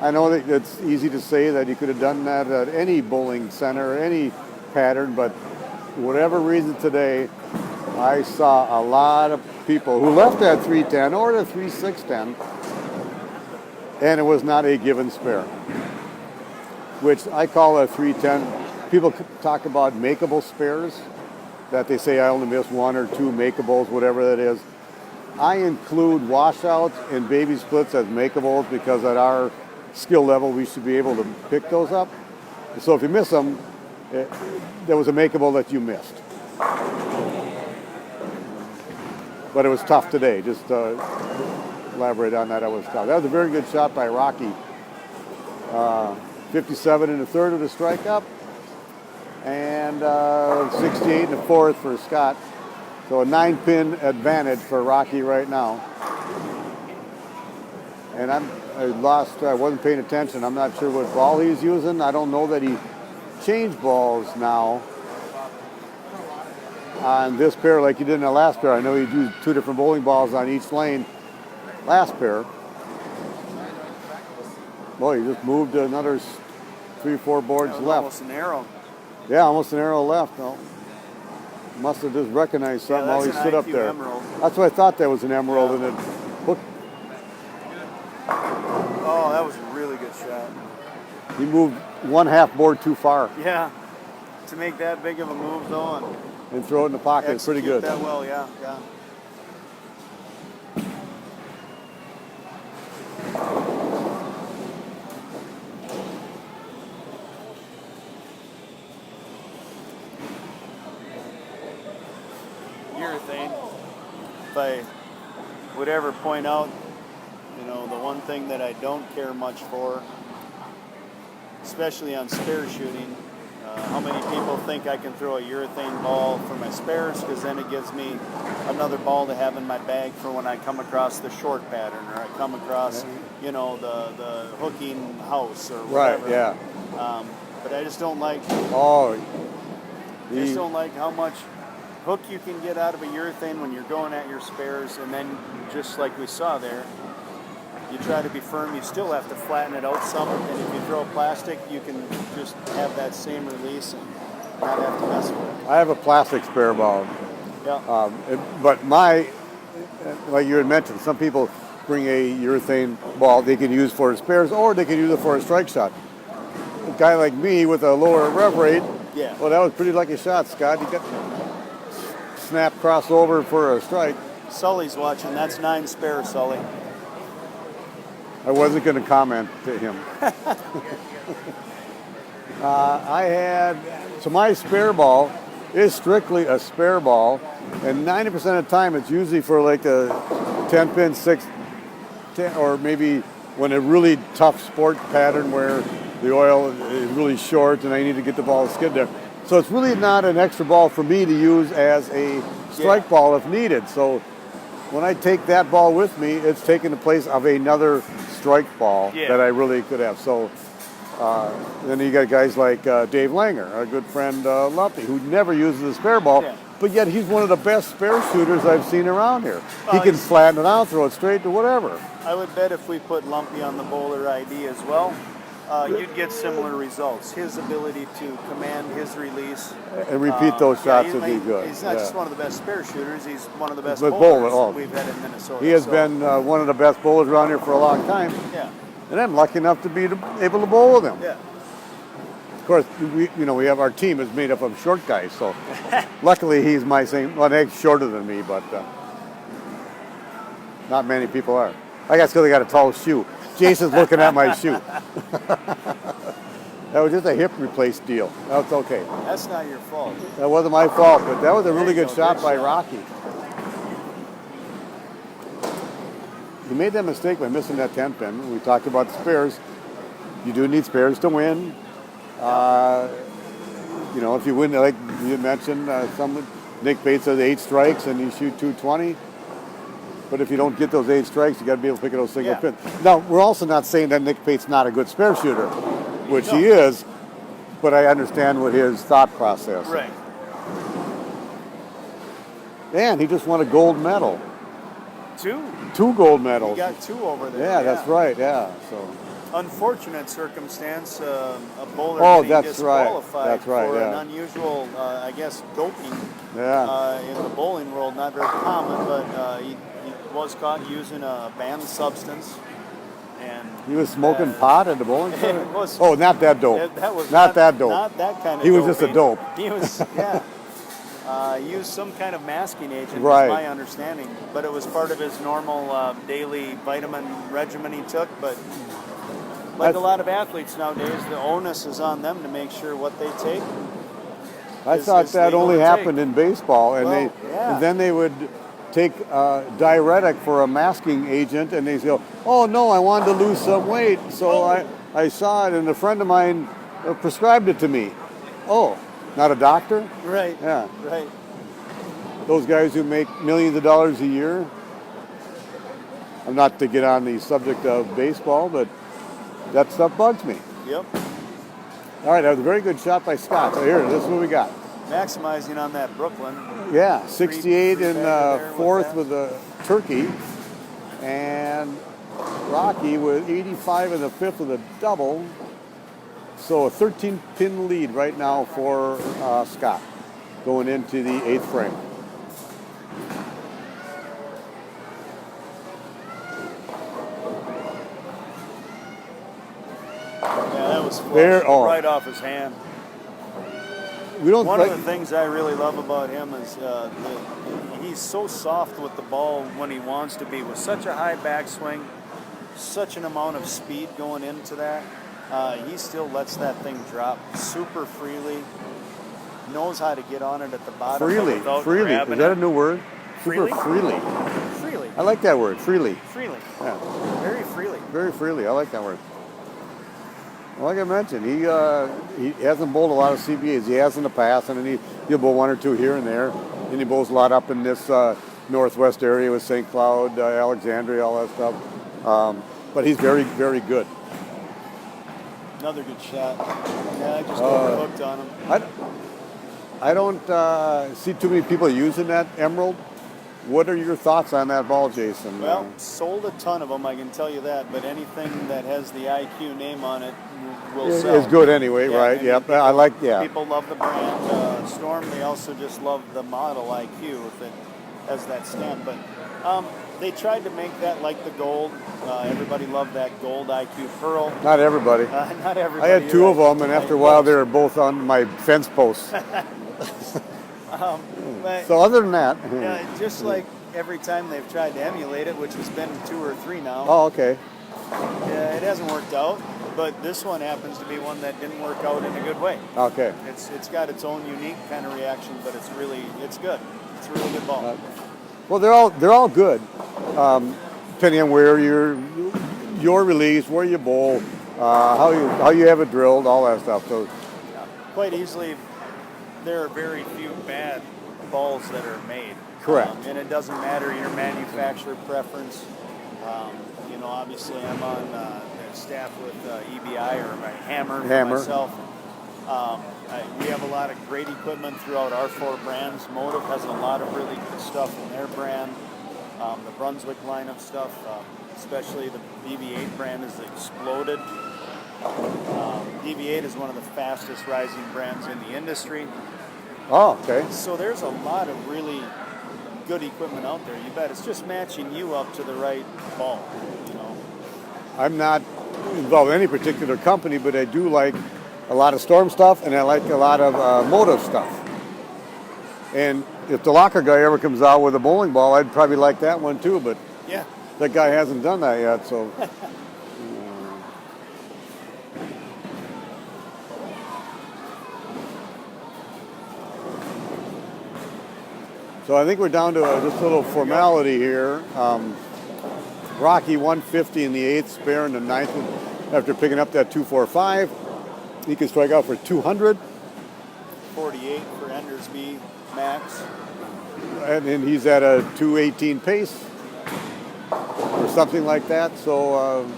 I know that it's easy to say that you could have done that at any bowling center or any pattern, but for whatever reason today, I saw a lot of people who left that 310 or the 3610, and it was not a given spare, which I call a 310. People talk about makeable spares, that they say I only miss 1 or 2 makeables, whatever that is. I include washouts and baby splits as makeables because at our skill level, we should be able to pick those up. So if you miss them, there was a makeable that you missed. But it was tough today. Just elaborate on that. It was tough. That was a very good shot by Rocky. 57 and a third with a strike up, and 68 and a fourth for Scott. So a 9-pin advantage for Rocky right now. And I wasn't paying attention. I'm not sure what ball he's using. I don't know that he changed balls now on this pair like he did in the last pair. I know he used 2 different bowling balls on each lane last pair. Boy, he just moved another 3 or 4 boards left. Almost an arrow. Yeah, almost an arrow left. No. Must have just recognized something while he stood up there. Emerald. That's what I thought that was an emerald, and it hooked. Oh, that was a really good shot. He moved 1/2 board too far Yeah, to make that big of a move though, and throw it in the pocket. and It's pretty execute good. that well, yeah. Urethane. If I would ever point out, the one thing that I don't care much for, especially on spare shooting, how many people think I can throw a urethane ball for my spares, because then it gives me another ball to have in my bag for when I come across the short pattern, or I come across, the hooking house or whatever. Right, yeah. But I just don't like Oh, how much hook you can get out of a urethane when you're going at your spares, and then just like we saw there, you try to be firm, you still have to flatten it out some, and if you throw plastic, you can just have that same release and not have to mess with it. I have a plastic spare ball. Yeah. But like you had mentioned, some people bring a urethane ball they can use for spares, or they can use it for a strike shot. A guy like me with a lower rev rate, Yeah. well, that was a pretty lucky shot, Scott. You got snap crossover for a strike. Sully's watching. That's 9 spare, Sully. I wasn't going to comment to him. My spare ball is strictly a spare ball, and 90% of the time it's usually for like a 10-pin, 10, or maybe when a really tough sport pattern where the oil is really short and I need to get the ball to skid there. So it's really not an extra ball for me to use as a strike ball if needed. So when I take that ball with me, it's taking the place of another strike ball that I really could have. So then you got guys like Dave Langer, our good friend Lumpy, who never uses a spare ball, but yet he's one of the best spare shooters I've seen around here. He can flatten it out, throw it straight to whatever. I would bet if we put Lumpy on the bowler ID as well, you'd get similar results. His ability to command his release. And repeat those shots would be good. He's not just one of the best spare shooters, he's one of the best But bowlers we've had in Minnesota. He has been one of the best bowlers around here for a long time. Yeah. And I'm lucky enough to be able to bowl with him. Yeah. Of course, we have our team is made up of short guys, so luckily he's my same. Well, he's shorter than me, but not many people are. I guess because I got a tall shoe. Jason's looking at my shoe. That was just a hip replace deal. That's okay. That's not your fault. That wasn't my fault, but that was a really good shot by Rocky. He made that mistake by missing that 10 pin. We talked about the spares. You do need spares to win. If you win, like you mentioned, Nick Bates has 8 strikes and you shoot 220. But if you don't get those 8 strikes, you got to be able to pick those single pins. Now, we're also not saying that Nick Bates not a good spare shooter, which he is, but I understand what his thought process. Right. And he just won a gold medal. 2 gold medals. He got 2 over there. Yeah, that's right. Yeah. So. Unfortunate circumstance, a bowler getting disqualified for an unusual, doping. In the bowling world, not very common, but he was caught using a banned substance. And he was smoking pot at the bowling center? Was, not that dope. That was not that dope. Not that kind of He was just a dope. He was, used some kind of masking agent, right. is my understanding. But it was part of his normal daily vitamin regimen he took. But like a lot of athletes nowadays, the onus is on them to make sure what they take. I thought that only happened in baseball, and and then they would take diuretic for a masking agent, and they go, "Oh no, I wanted to lose some weight, so I saw it, and a friend of mine prescribed it to me. Oh, not a doctor? Right. Yeah. Right. Those guys who make millions of dollars a year. I'm not to get on the subject of baseball, but that stuff bugs me. Yep. All right, that was a very good shot by Scott. So here, this is what we got. Maximizing on that Brooklyn. Yeah, 68 Three in bagger there fourth with with the turkey, and Rocky with 85 in the fifth with a double. So a 13-pin lead right now for Scott going into the eighth frame. Yeah, that was flush, There- oh. right off his hand. We don't One like, of the things I really love about him is he's so soft with the ball when he wants to be, with such a high backswing, such an amount of speed going into that. He still lets that thing drop super freely, knows how to get on it at the bottom freely. without Freely. grabbing Is that it. a new word? Freely? Super freely. Freely. I like that word, freely. Freely. Yeah, Very freely. very freely. I like that word. Like I mentioned, he hasn't bowled a lot of CBAs. He has in the past, and then he'll bowl one or two here and there. And he bowls a lot up in this northwest area with St. Cloud, Alexandria, all that stuff. But he's very, very good. Another good shot. Yeah, I just overhooked on him. I don't see too many people using that emerald. What are your thoughts on that ball, Jason? Well, sold a ton of them, I can tell you that. But anything that has the IQ name on it will sell. It's good anyway, Yeah, right? I mean, Yep. people- I like, yeah. People love the brand Storm. They also just love the model IQ if it has that stamp. But they tried to make that like the gold. Everybody loved that gold IQ Pearl. Not everybody. Not I everybody. had two you're of right. them, and after a while, they were both on my fence posts. But, So other than that, yeah, just like every time they've tried to emulate it, which has been 2 or 3 now, oh, okay. yeah, it hasn't worked out. But this one happens to be one that didn't work out in a good way. Okay. It's got its own unique kind of reaction, but it's good. It's a really good ball. Well, they're all good, depending on where your release, where you bowl, how you have it drilled, all that stuff. So Quite easily, there are very few bad balls that are made. Correct. And it doesn't matter your manufacturer preference. Obviously I'm on the staff with EBI or Hammer for myself. We have a lot of great equipment throughout our 4 brands. Motive has a lot of really good stuff in their brand. The Brunswick line of stuff, especially the BB8 brand, has exploded. BB8 is one of the fastest rising brands in the industry. oh, okay. So there's a lot of really good equipment out there. You bet. It's just matching you up to the right ball. I'm not involved in any particular company, but I do like a lot of Storm stuff, and I like a lot of Motive stuff. And if the Locker guy ever comes out with a bowling ball, I'd probably like that one too, but Yeah. that guy hasn't done that yet, so. So I think we're down to just a little formality here. Rocky 150 in the 8th, spare in the 9th after picking up that 245. He can strike out for 200. 48 for Endersby Max. And then he's at a 218 pace or something like that. So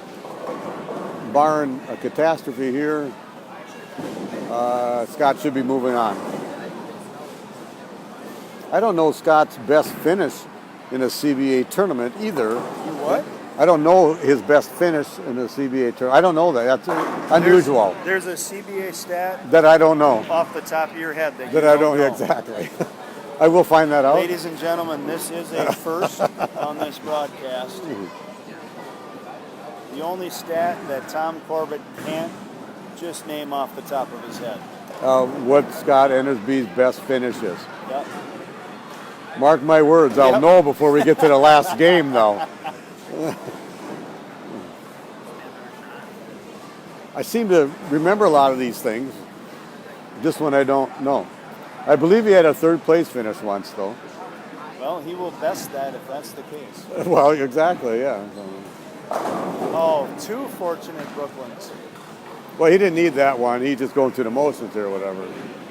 barring a catastrophe here, Scott should be moving on. I don't know Scott's best finish in a CBA tournament either. You what? I don't know his best finish in a CBA tournament. I don't know that. That's unusual. There's a CBA stat That I don't know. off the top of your head that That you I don't know. exactly. I will find that out. Ladies and gentlemen, this is a first on this broadcast. The only stat that Tom Corbett can't just name off the top of his head. What Scott Endersby's best finish is. Yep. Mark my words, I'll Yep. know before we get to the last game, though. I seem to remember a lot of these things. This one I don't know. I believe he had a 3rd place finish once, though. Well, he will best that if that's the case. Well, exactly, yeah. Oh, 2 fortunate Brooklyns. Well, he didn't need that one. He just going through the motions or whatever.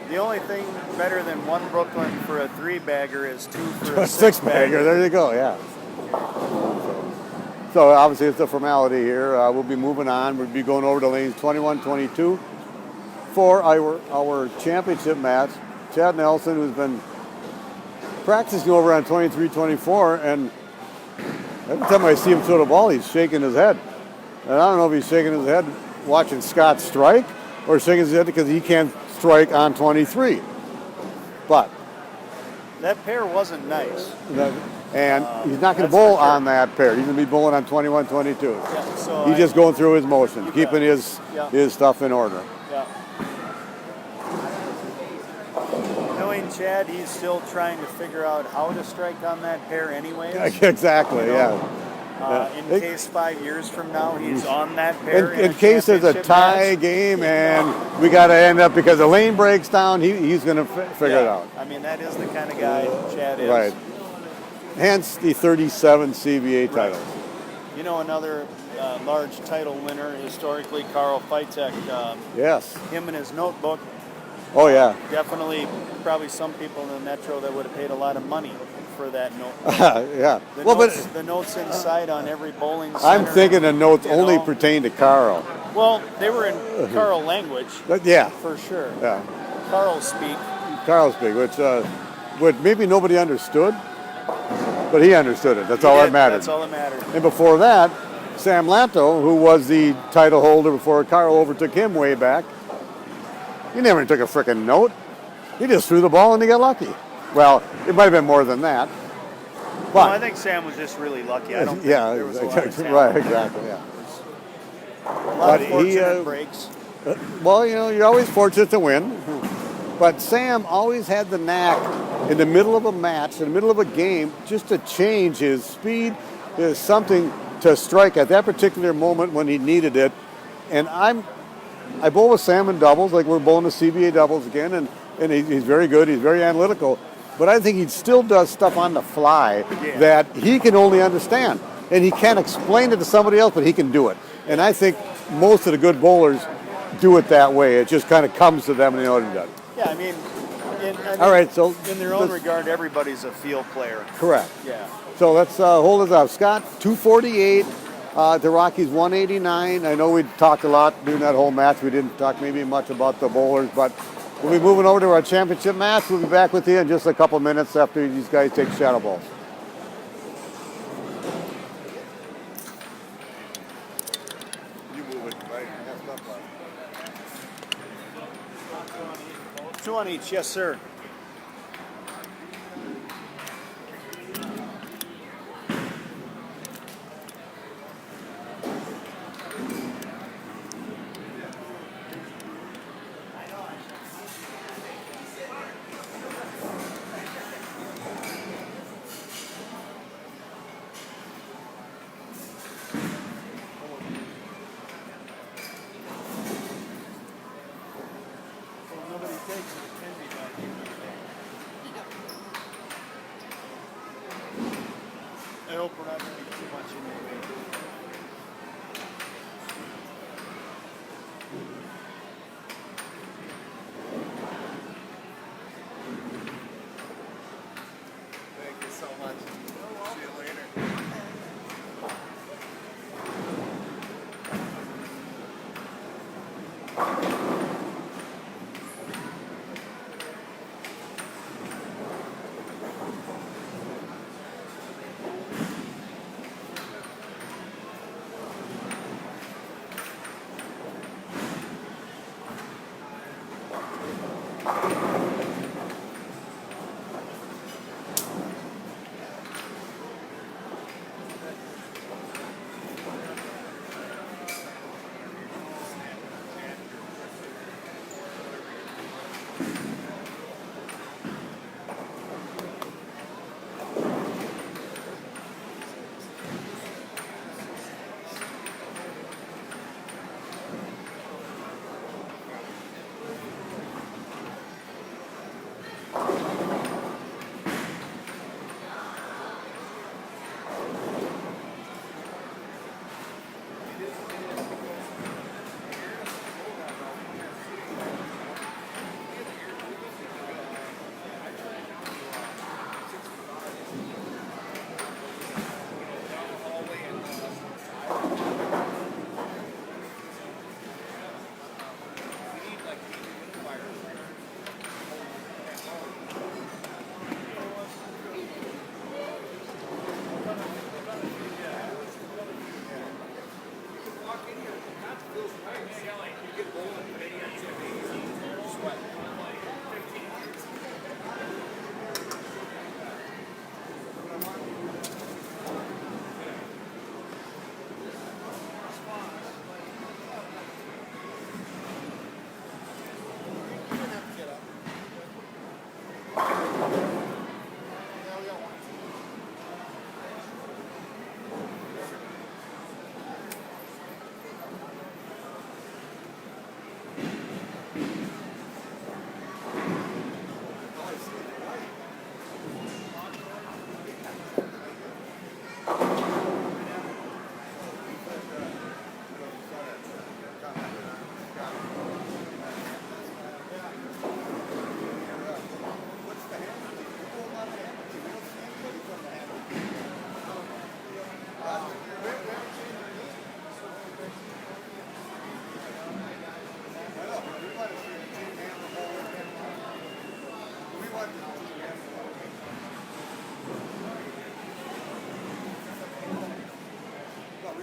The only thing better than one Brooklyn for a 3-bagger is 2 for a A six-bagger. There you go. Yeah. So obviously it's a formality here. We'll be moving on. We'll be going over to lanes 21, 22 for our championship match. Chad Nelson, who's been practicing over on 23, 24, and every time I see him throw the ball, he's shaking his head. And I don't know if he's shaking his head watching Scott strike or shaking his head because he can't strike on 23. But that pair wasn't nice. And he's not going to bowl on that pair. He's going to be bowling on 21, 22. Yeah, so he's just going through his motions, keeping his stuff in order. Yeah. Knowing Chad, he's still trying to figure out how to strike on that pair anyways. Exactly, you know? In case 5 years from now he's on that pair. In case there's a tie game and we got to end up because the lane breaks down, he's going to figure it out. I mean, that is the kind of guy Chad is. Right. Hence the 37 CBA titles. Right. You know, another large title winner historically, Carl Fitek. Yes. Him and his notebook. Oh, yeah. Definitely, probably some people in the Metro that would have paid a lot of money for that notebook. Yeah. The notes inside on every bowling center. I'm thinking the notes only pertain to Carl. Well, they were in Carl language. Yeah. For sure. Yeah. Carl speak. Carl speak, which maybe nobody understood, but he understood it. That's all that mattered. That's all that mattered. And before that, Sam Lanto, who was the title holder before Carl overtook him way back, he never took a frickin' note. He just threw the ball and he got lucky. Well, it might have been more than that. But well, I think Sam was just really lucky. I don't think there was a lot of talent. Right, exactly, yeah. A lot of fortunate breaks. Well, you know, you're always fortunate to win. But Sam always had the knack in the middle of a match, in the middle of a game, just to change his speed, his something to strike at that particular moment when he needed it. And I bowl with Sam in doubles, like we're bowling the CBA doubles again, and he's very good, he's very analytical. But I think he still does stuff on the fly that he can only understand. And he can't explain it to somebody else, but he can do it. And I think most of the good bowlers do it that way. It just kind of comes to them and they know what it does. Yeah, I mean, all right, so in their own regard, everybody's a field player. Correct. Yeah. So let's hold this up. Scott, 248. The Rockies, 189. I know we talked a lot during that whole match. We didn't talk maybe much about the bowlers, but we'll be moving over to our championship match. We'll be back with you in just a couple minutes after these guys take shadow balls. You move it, right? Two on each, yes, sir. Nobody takes it, it can be done.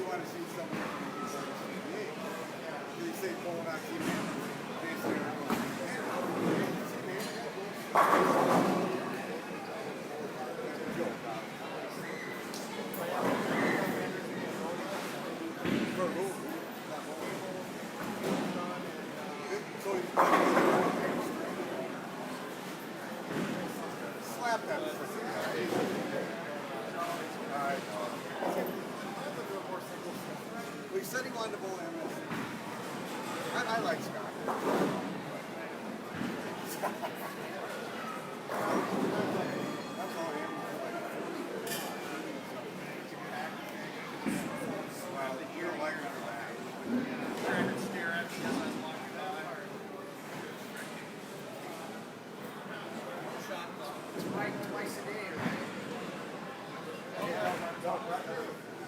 want to see something from the CBA. You say going on CBA. Slap that. We said he wanted to bowl MS. I like Scott. That's all him. Wow, you're a liar for that. Trying to stare at me as I was walking by. Twice a day, right?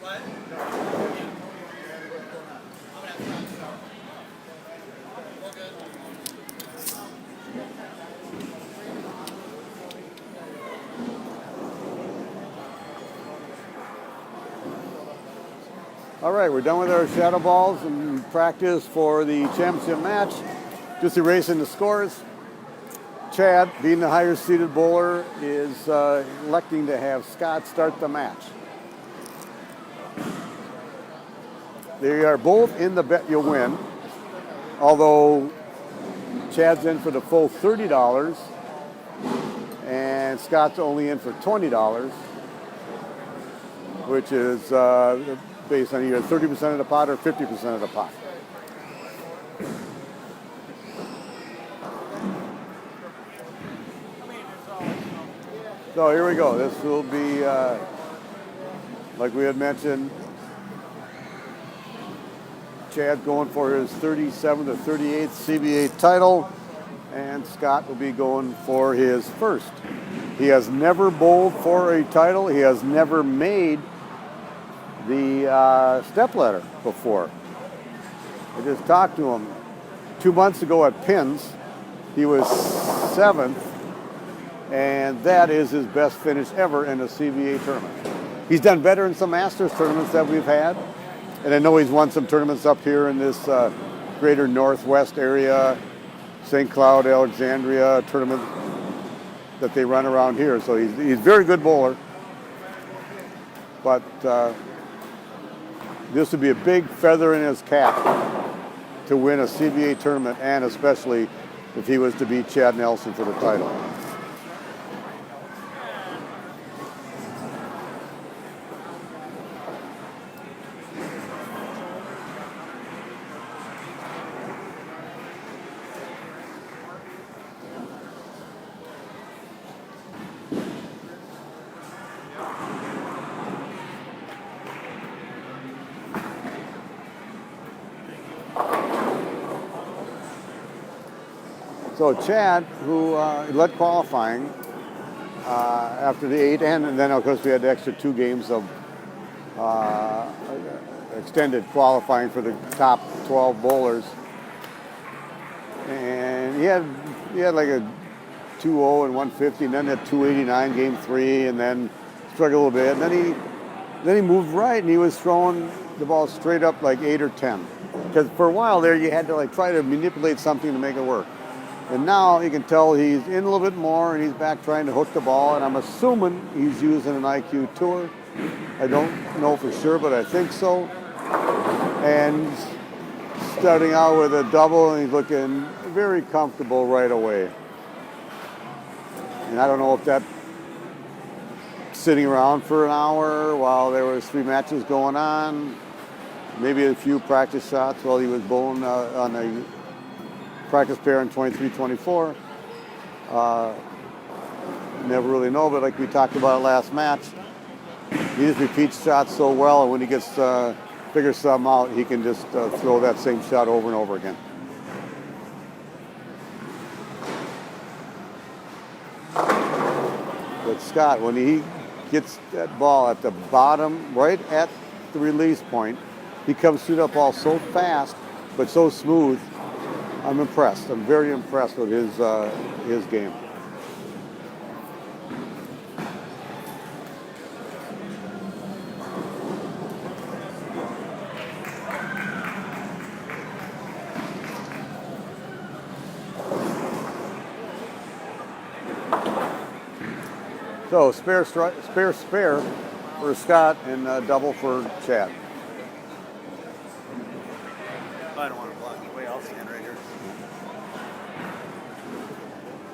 What? All right, we're done with our shadow balls and practice for the championship match. Just erasing the scores. Chad, being the higher seeded bowler, is electing to have Scott start the match. They are both in the bet you'll win, although Chad's in for the full $30 and Scott's only in for $20, which is based on either 30% of the pot or 50% of the pot. So here we go. This will be, like we had mentioned, Chad going for his 37th or 38th CBA title, and Scott will be going for his first. He has never bowled for a title. He has never made the stepladder before. I just talked to him 2 months ago at Pins. He was 7th, and that is his best finish ever in a CBA tournament. He's done better in some Masters tournaments that we've had, and I know he's won some tournaments up here in this greater Northwest area, St. Cloud, Alexandria tournament that they run around here. So he's a very good bowler, but this would be a big feather in his cap to win a CBA tournament, and especially if he was to beat Chad Nelson for the title. So Chad, who led qualifying after the 8, and then of course we had the extra 2 games of extended qualifying for the top 12 bowlers, and he had like a 2-0 and 150, and then that 289 game 3, and then struggled a little bit, and then he moved right, and he was throwing the ball straight up like 8 or 10, because for a while there you had to like try to manipulate something to make it work. And now you can tell he's in a little bit more, and he's back trying to hook the ball, and I'm assuming he's using an IQ tour. I don't know for sure, but I think so. And starting out with a double, and he's looking very comfortable right away. And I don't know if that sitting around for an hour while there was 3 matches going on, maybe a few practice shots while he was bowling on a practice pair in 23-24. Never really know, but like we talked about last match, he just repeats shots so well, and when he gets figures something out, he can just throw that same shot over and over again. But Scott, when he gets that ball at the bottom, right at the release point, he comes through that ball so fast, but so smooth. I'm impressed. I'm very impressed with his game. So spare for Scott and double for Chad. I don't want to block your way. I'll stand right here.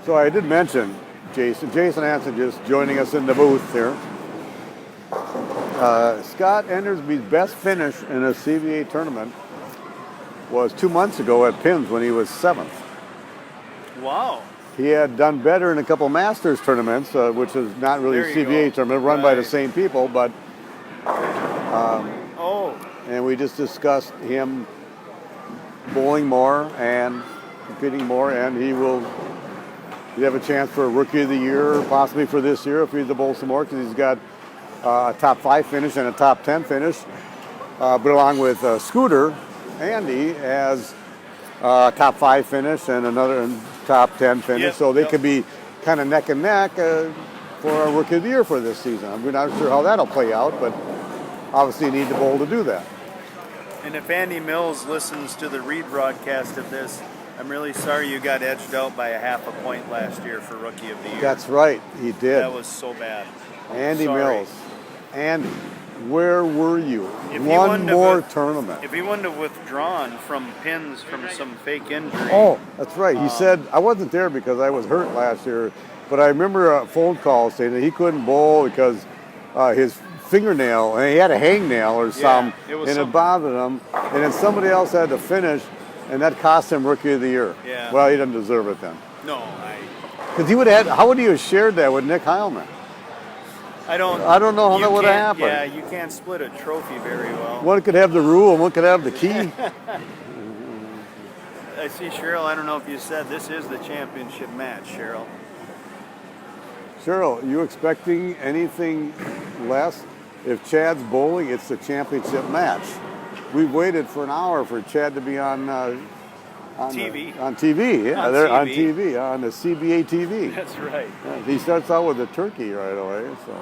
So I did mention Jason Hansen just joining us in the booth here. Scott Endersby's best finish in a CBA tournament was 2 months ago at Pins when he was 7th. Wow. He had done better in a couple Masters tournaments, which is not really There a you CBA go. tournament, run by the Right. same people, but Oh, and we just discussed him bowling more and competing more, and he'd have a chance for a Rookie of the Year, possibly for this year if he's to bowl some more, because he's got a top 5 finish and a top 10 finish. But along with Scooter, Andy has a top 5 finish and another top 10 finish, Yep, so they yep. could be kind of neck and neck for a Rookie of the Year for this season. I'm not sure how that'll play out, but obviously you need the bowl to do that. and if Andy Mills listens to the rebroadcast of this, I'm really sorry you got edged out by a half a point last year for Rookie of the Year. That's right, he did. That was so bad. Andy Sorry. Mills. Andy, where were you? If he One wouldn't have more with- tournament. If he wouldn't have withdrawn from Pins from some fake injury. Oh, that's right. He said, I wasn't there because I was hurt last year, but I remember a phone call saying that he couldn't bowl because his fingernail, and he had a hangnail or something, it was and it something. bothered him. And then somebody else had to finish, and that cost him Rookie of the Year. Yeah. Well, he didn't deserve it then. No, Because he would have how would he have shared that with Nick Heilman? I don't know how you that would have can't- happened. Yeah, you can't split a trophy very well. One could have the rule, and one could have the key. I see Cheryl, I don't know if you said this is the championship match, Cheryl. Cheryl, you expecting anything less? If Chad's bowling, it's the championship match. We've waited for an hour for Chad to be on TV. On TV, yeah, On they're on TV. TV, on the CBA TV. That's right. Yeah, he starts out with a turkey right away. So,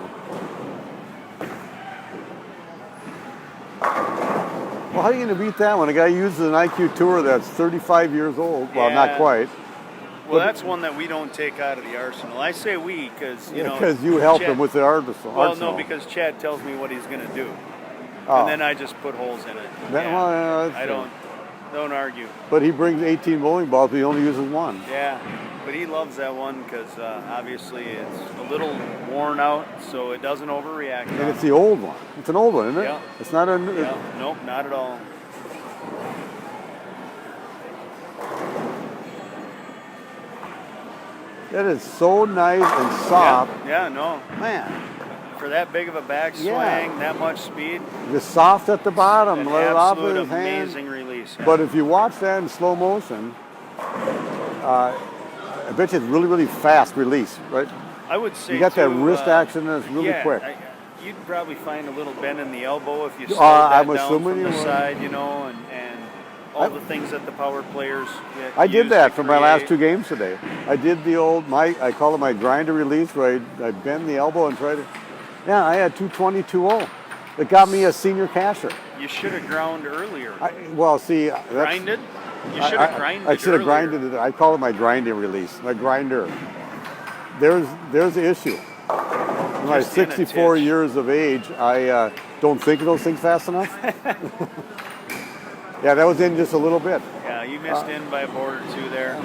well, how are you going to beat that when a guy uses an IQ tour that's 35 years old? Well, not Yeah. quite. Well, that's one that we don't take out of the arsenal. I say we because, you know. Because you help Chad- him with the arsenal. Well, no, because Chad tells me what he's going to do. Oh. And then I just put holes in it. That- well, yeah, that's I true. don't argue. But he brings 18 bowling balls, but he only uses one. Yeah, but he loves that one because obviously it's a little worn out, so it doesn't overreact. And it's the old one. It's an old one, isn't it? Yeah. It's not a. Yeah, nope, not at all. It is so nice and soft. Yeah, no. Man, For that big of a back swing, Yeah. that much speed, it's soft at the bottom. an Let it off absolute his hand. amazing release. But if you watch that in slow motion, I bet you it's really, really fast release, right? I would say You got that too, wrist action that's really yeah, quick. You'd probably find a little bend in the elbow if you slowed I'm that down assuming from you the would. side, you know, and all the things that the power players I did use that to for my last create. 2 games today. I did the old, I call it my grinder release, where I bend the elbow and try to, yeah, I had 220-2-0. It got me a senior casher. You should have ground earlier. Well, see, that's, Grinded? You should have grinded I should have earlier. grinded it. I call it my grinding release, my grinder. There's the issue. In my Just in a 64 titch. years of age, I don't think of those things fast enough. Yeah, that was in just a little bit. Yeah, you missed in by a board or two there.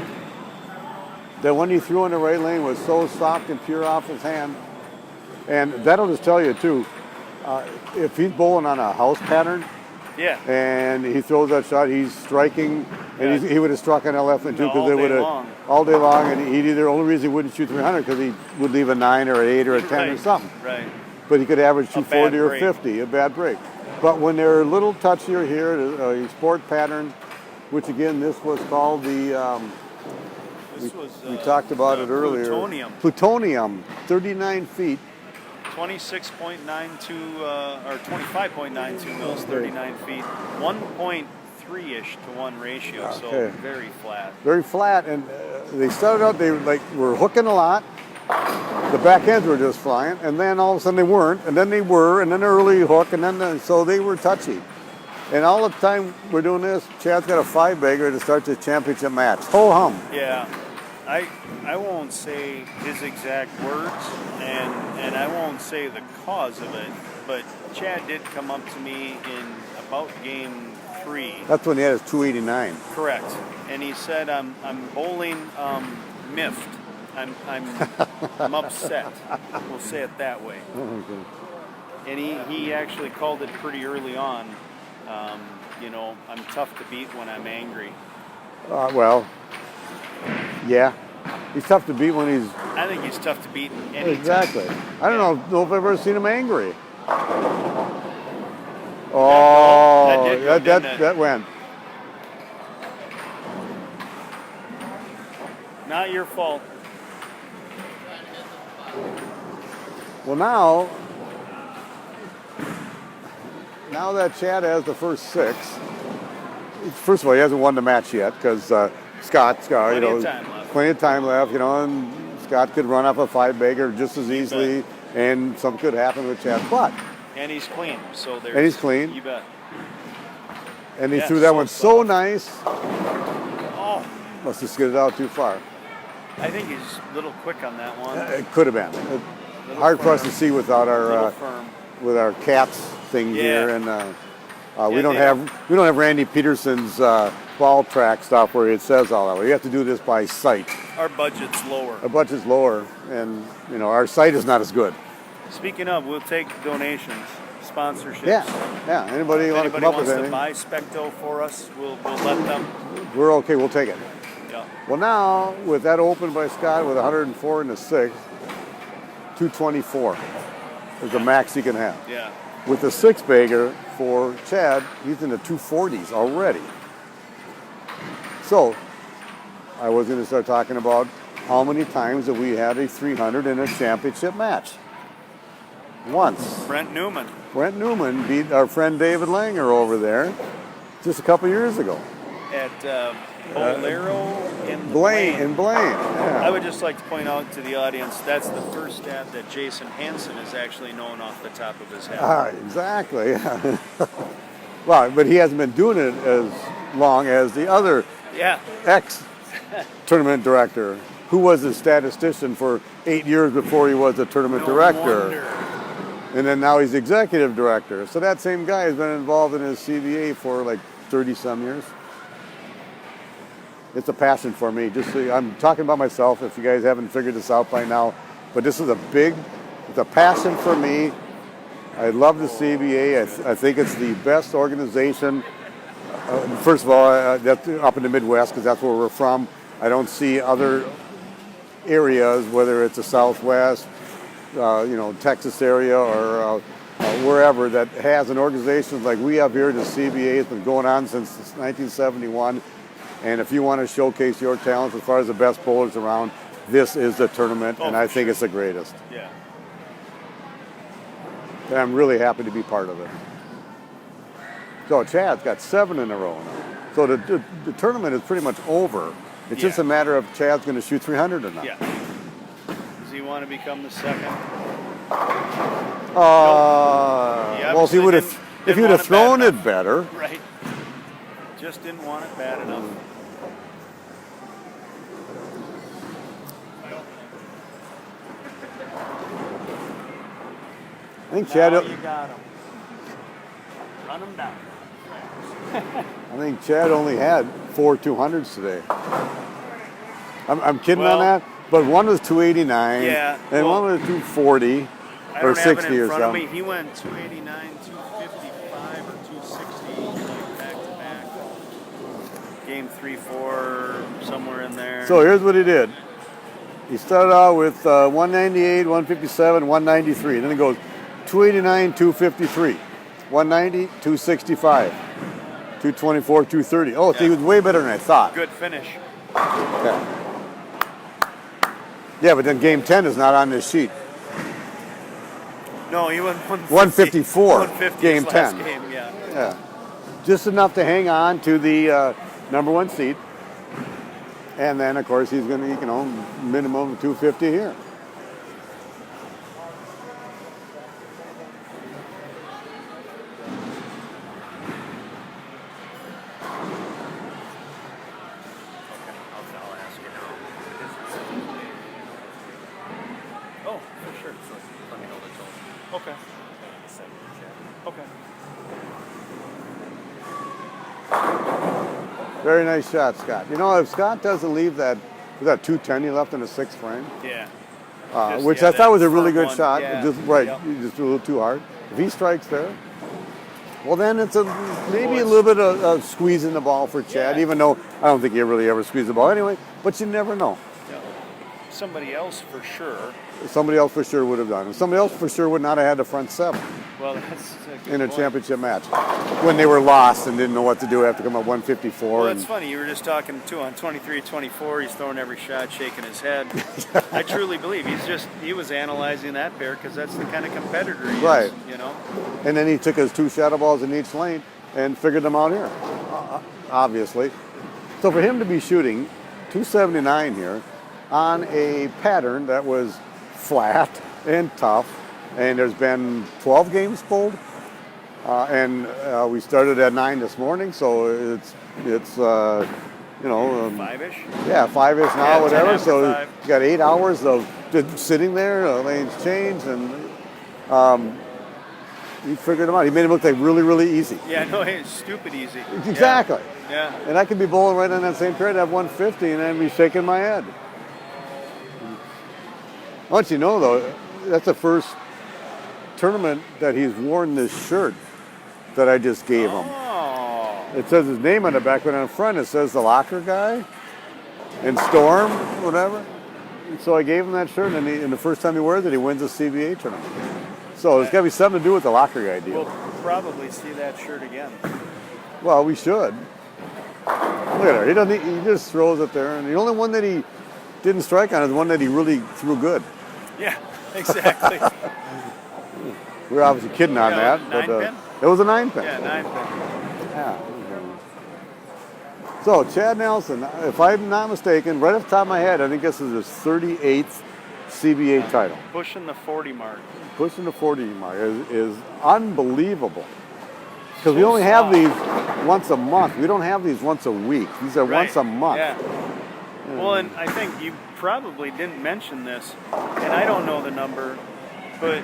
The one he threw in the right lane was so soft and pure off his hand. And that'll just tell you, too, if he's bowling on a house pattern Yeah. and he throws that shot, he's striking, and Yeah. he would have struck on that left hand, too, All because they day would have long. all day long. And he'd either, only reason he wouldn't shoot 300 because he would leave a 9 or an 8 or a 10 or Right, something. Right. But he could average A 240 bad or break. 50, a bad break. But when they're a little touchier here, a sport pattern, which again, this was called the, This was, we talked about it earlier. Plutonium. Plutonium, 39 feet. 26.92 or 25.92 mils, 39 feet. 1.3-ish to 1 ratio, Okay. so very flat. Very flat, and they started out, they were hooking a lot. The backhands were just flying, and then all of a sudden they weren't, and then they were, and then an early hook, and then so they were touchy. And all the time we're doing this, Chad's got a 5-bagger to start the championship match. Ho hum. Yeah. I won't say his exact words, and I won't say the cause of it, but Chad did come up to me in about game 3. That's when he had his 289. Correct. And he said, I'm bowling miffed. I'm upset. We'll say it that way. Okay. And he actually called it pretty early on. You know, I'm tough to beat when I'm angry. Well, yeah. He's tough to beat when he's... I think he's tough to beat anytime. Exactly. I don't know if I've ever seen him angry. Oh, that went. Not your fault. Well, now that Chad has the first 6, first of all, he hasn't won the match yet because Scott's got, Plenty of time left. Plenty of time left, and Scott could run off a 5-bagger just as easily, and something could happen with Chad. But And he's clean, so there's... And he's clean. You bet. And he Yeah, threw that so one so soft. nice. Oh, Must have skidded out too far. I think he's a little quick on that one. It could have been. Hard for us to see without Little our firm. with our cats thing Yeah. here, and we Yeah, don't have Randy Peterson's ball track stuff where it says all that. You have to do this by sight. Our budget's lower. Our budget's lower, and our sight is not as good. Speaking of, we'll take donations, sponsorships. Yeah. Anybody If want to anybody come up with wants to anything? buy Specto for us, we'll let them. We're okay. We'll take it. Yeah. Well, now with that open by Scott with 104 in the 6th, 224 is the max he can have. Yeah. With the 6-bagger for Chad, he's in the 240s already. So, I was going to start talking about how many times have we had a 300 in a championship match? Once. Brent Newman. Brent Newman beat our friend David Langer over there just a couple years ago. At Bolero in Blaine. I Yeah. would just like to point out to the audience, that's the first stat that Jason Hansen is actually known off the top of his head. Exactly. Yeah. Well, but he hasn't been doing it as long as the other Yeah. ex-tournament director, who was a statistician for 8 years before he was a tournament No director. wonder. And then now he's executive director. So that same guy has been involved in his CBA for like 30-some years. It's a passion for me. I'm talking about myself if you guys haven't figured this out by now. But this is it's a passion for me. I love the CBA. I think it's the best organization. First of all, that's up in the Midwest because that's where we're from. I don't see other areas, whether it's the Southwest, Texas area or wherever, that has an organization like we have here. The CBA has been going on since 1971. And if you want to showcase your talents as far as the best bowlers around, this is the tournament, and I think it's the greatest. Yeah. And I'm really happy to be part of it. So Chad's got 7 in a row now. So the tournament is pretty much over. It's just a matter of Chad's going to shoot 300 or not. Yeah. Does he want to become the second? Well, if he would have thrown it better. Right. Just didn't want it bad enough. I think Chad. Now you got him. Run him down. I think Chad only had 4 200s today. I'm kidding on that, but one was 289, and one was 240 or 60 or something. He went 289, 255, or 260 like back to back. Game 3, 4, somewhere in there. So here's what he did. He started out with 198, 157, 193. Then it goes 289, 253, 190, 265, 224, 230. Oh, so he was way better than I thought. Good finish. Yeah, but then game 10 is not on this sheet. No, he went 154, 150 game last 10. Game, yeah. Yeah. Just enough to hang on to the number 1 seed. And then, of course, he's going to, minimum of 250 here. I'll ask you now. Okay. Very nice shot, Scott. You know, if Scott doesn't leave that, was that 210 he left in the sixth frame? Yeah. Which yeah, I thought was a really that good one, shot. yeah. Just right, Yep. you just threw a little too hard. If he strikes there, well, then it's maybe a it's- little bit of squeezing the ball for Chad. Yeah. Even though I don't think he really ever squeezed the ball anyway. But you never know. Yeah. Somebody else for sure. Somebody else for sure would have done it. Somebody else for sure would not have had the front seven Well, that's a good in a point. championship match when they were lost and didn't know what to do after coming up 154. Well, and it's funny. You were just talking too on 23-24. He's throwing every shot, shaking his head. I truly believe he was analyzing that pair because that's the kind of competitor he Right. is. You know. And then he took his two shadow balls in each lane and figured them out here, obviously. So for him to be shooting 279 here on a pattern that was flat and tough, and there's been 12 games pulled, and we started at 9 this morning, so it's Five-ish. yeah, 5-ish now, Yeah, 10 whatever. after So 5. you got 8 hours of just sitting there, lanes changed, and he figured them out. He made it look like really, really easy. Yeah, no, it's stupid easy. Exactly. Yeah. And I could be bowling right on that same pair, have 150, and then be shaking my head. Once you know, though, that's the first tournament that he's worn this shirt that I just gave him. Oh. It says his name on the back, but on the front it says the locker guy and Storm, whatever. And so I gave him that shirt, and the first time he wears it, he wins a CBA tournament. So it's got to be something to do with the locker guy deal. We'll probably see that shirt again. Well, we should. Look at her. He doesn't. He just throws it there, and the only one that he didn't strike on is the one that he really threw good. Yeah, exactly. We were obviously kidding on Yeah, that, nine but pin? it was a 9 pin. Yeah, 9 pin. Yeah. So Chad Nelson, if I'm not mistaken, right off the top of my head, I think this is his 38th CBA title. Pushing the 40 mark. Pushing the 40 mark is unbelievable. Because we only have these once a month. We don't have these once a week. These are once a month. Yeah. Well, and I think you probably didn't mention this, and I don't know the number, but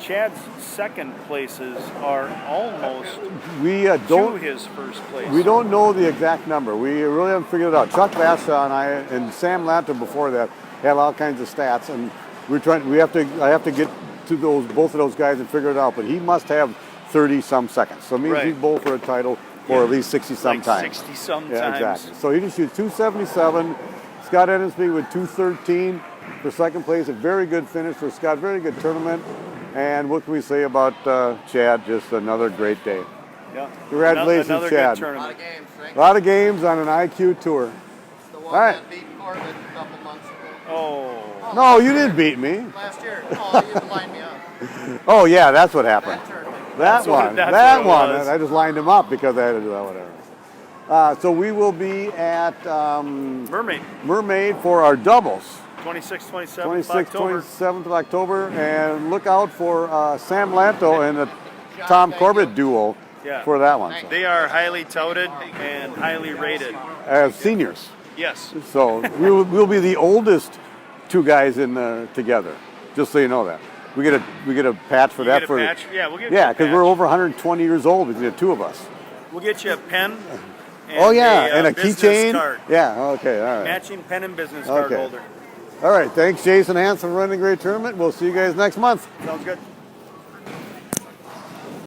Chad's second places are almost We to don't. his first place. We don't know the exact number. We really haven't figured it out. Chuck Bashaw and I and Sam Lanter before that had all kinds of stats, and we're trying. I have to get to both of those guys and figure it out. But he must have 30-some seconds. So it means Right. he's bowled for a title for at least 60-some like times. 60-some Yeah, times. exactly. So he just shoots 277. Scott Edensby with 213 for second place. A very good finish for Scott. Very good tournament. And what can we say about Chad? Just another great day. Yeah. Congratulations, another Chad. Good tournament. Games, A lot of games on an IQ tour. The one All right. that beat Corbett a couple months ago. Oh. No, you didn't beat me. Last year. Oh, you lined me up. Oh, yeah, that's what happened. That tournament. That one. that's That what it one. was. I just lined him up because I had to do that, whatever. So we will be at Mermaid for our doubles. 26, 27th 26th, October. 27th of October. And look out for Sam Lanto and the Tom Corbett duo Yeah. for that one. So, They are highly touted and highly rated. as seniors. Yes. So we'll be the oldest two guys in together. Just so you know that. We get a patch for You that get a for patch? Yeah, we'll get you yeah, a because patch. we're over 120 years old between the two of us. We'll get you a pen. And Oh yeah, and a business keychain. card. Yeah, okay, all right. Matching pen and business card Okay. holder. All right, thanks Jason Hansen for running a great tournament. We'll see you guys next month. Sounds good.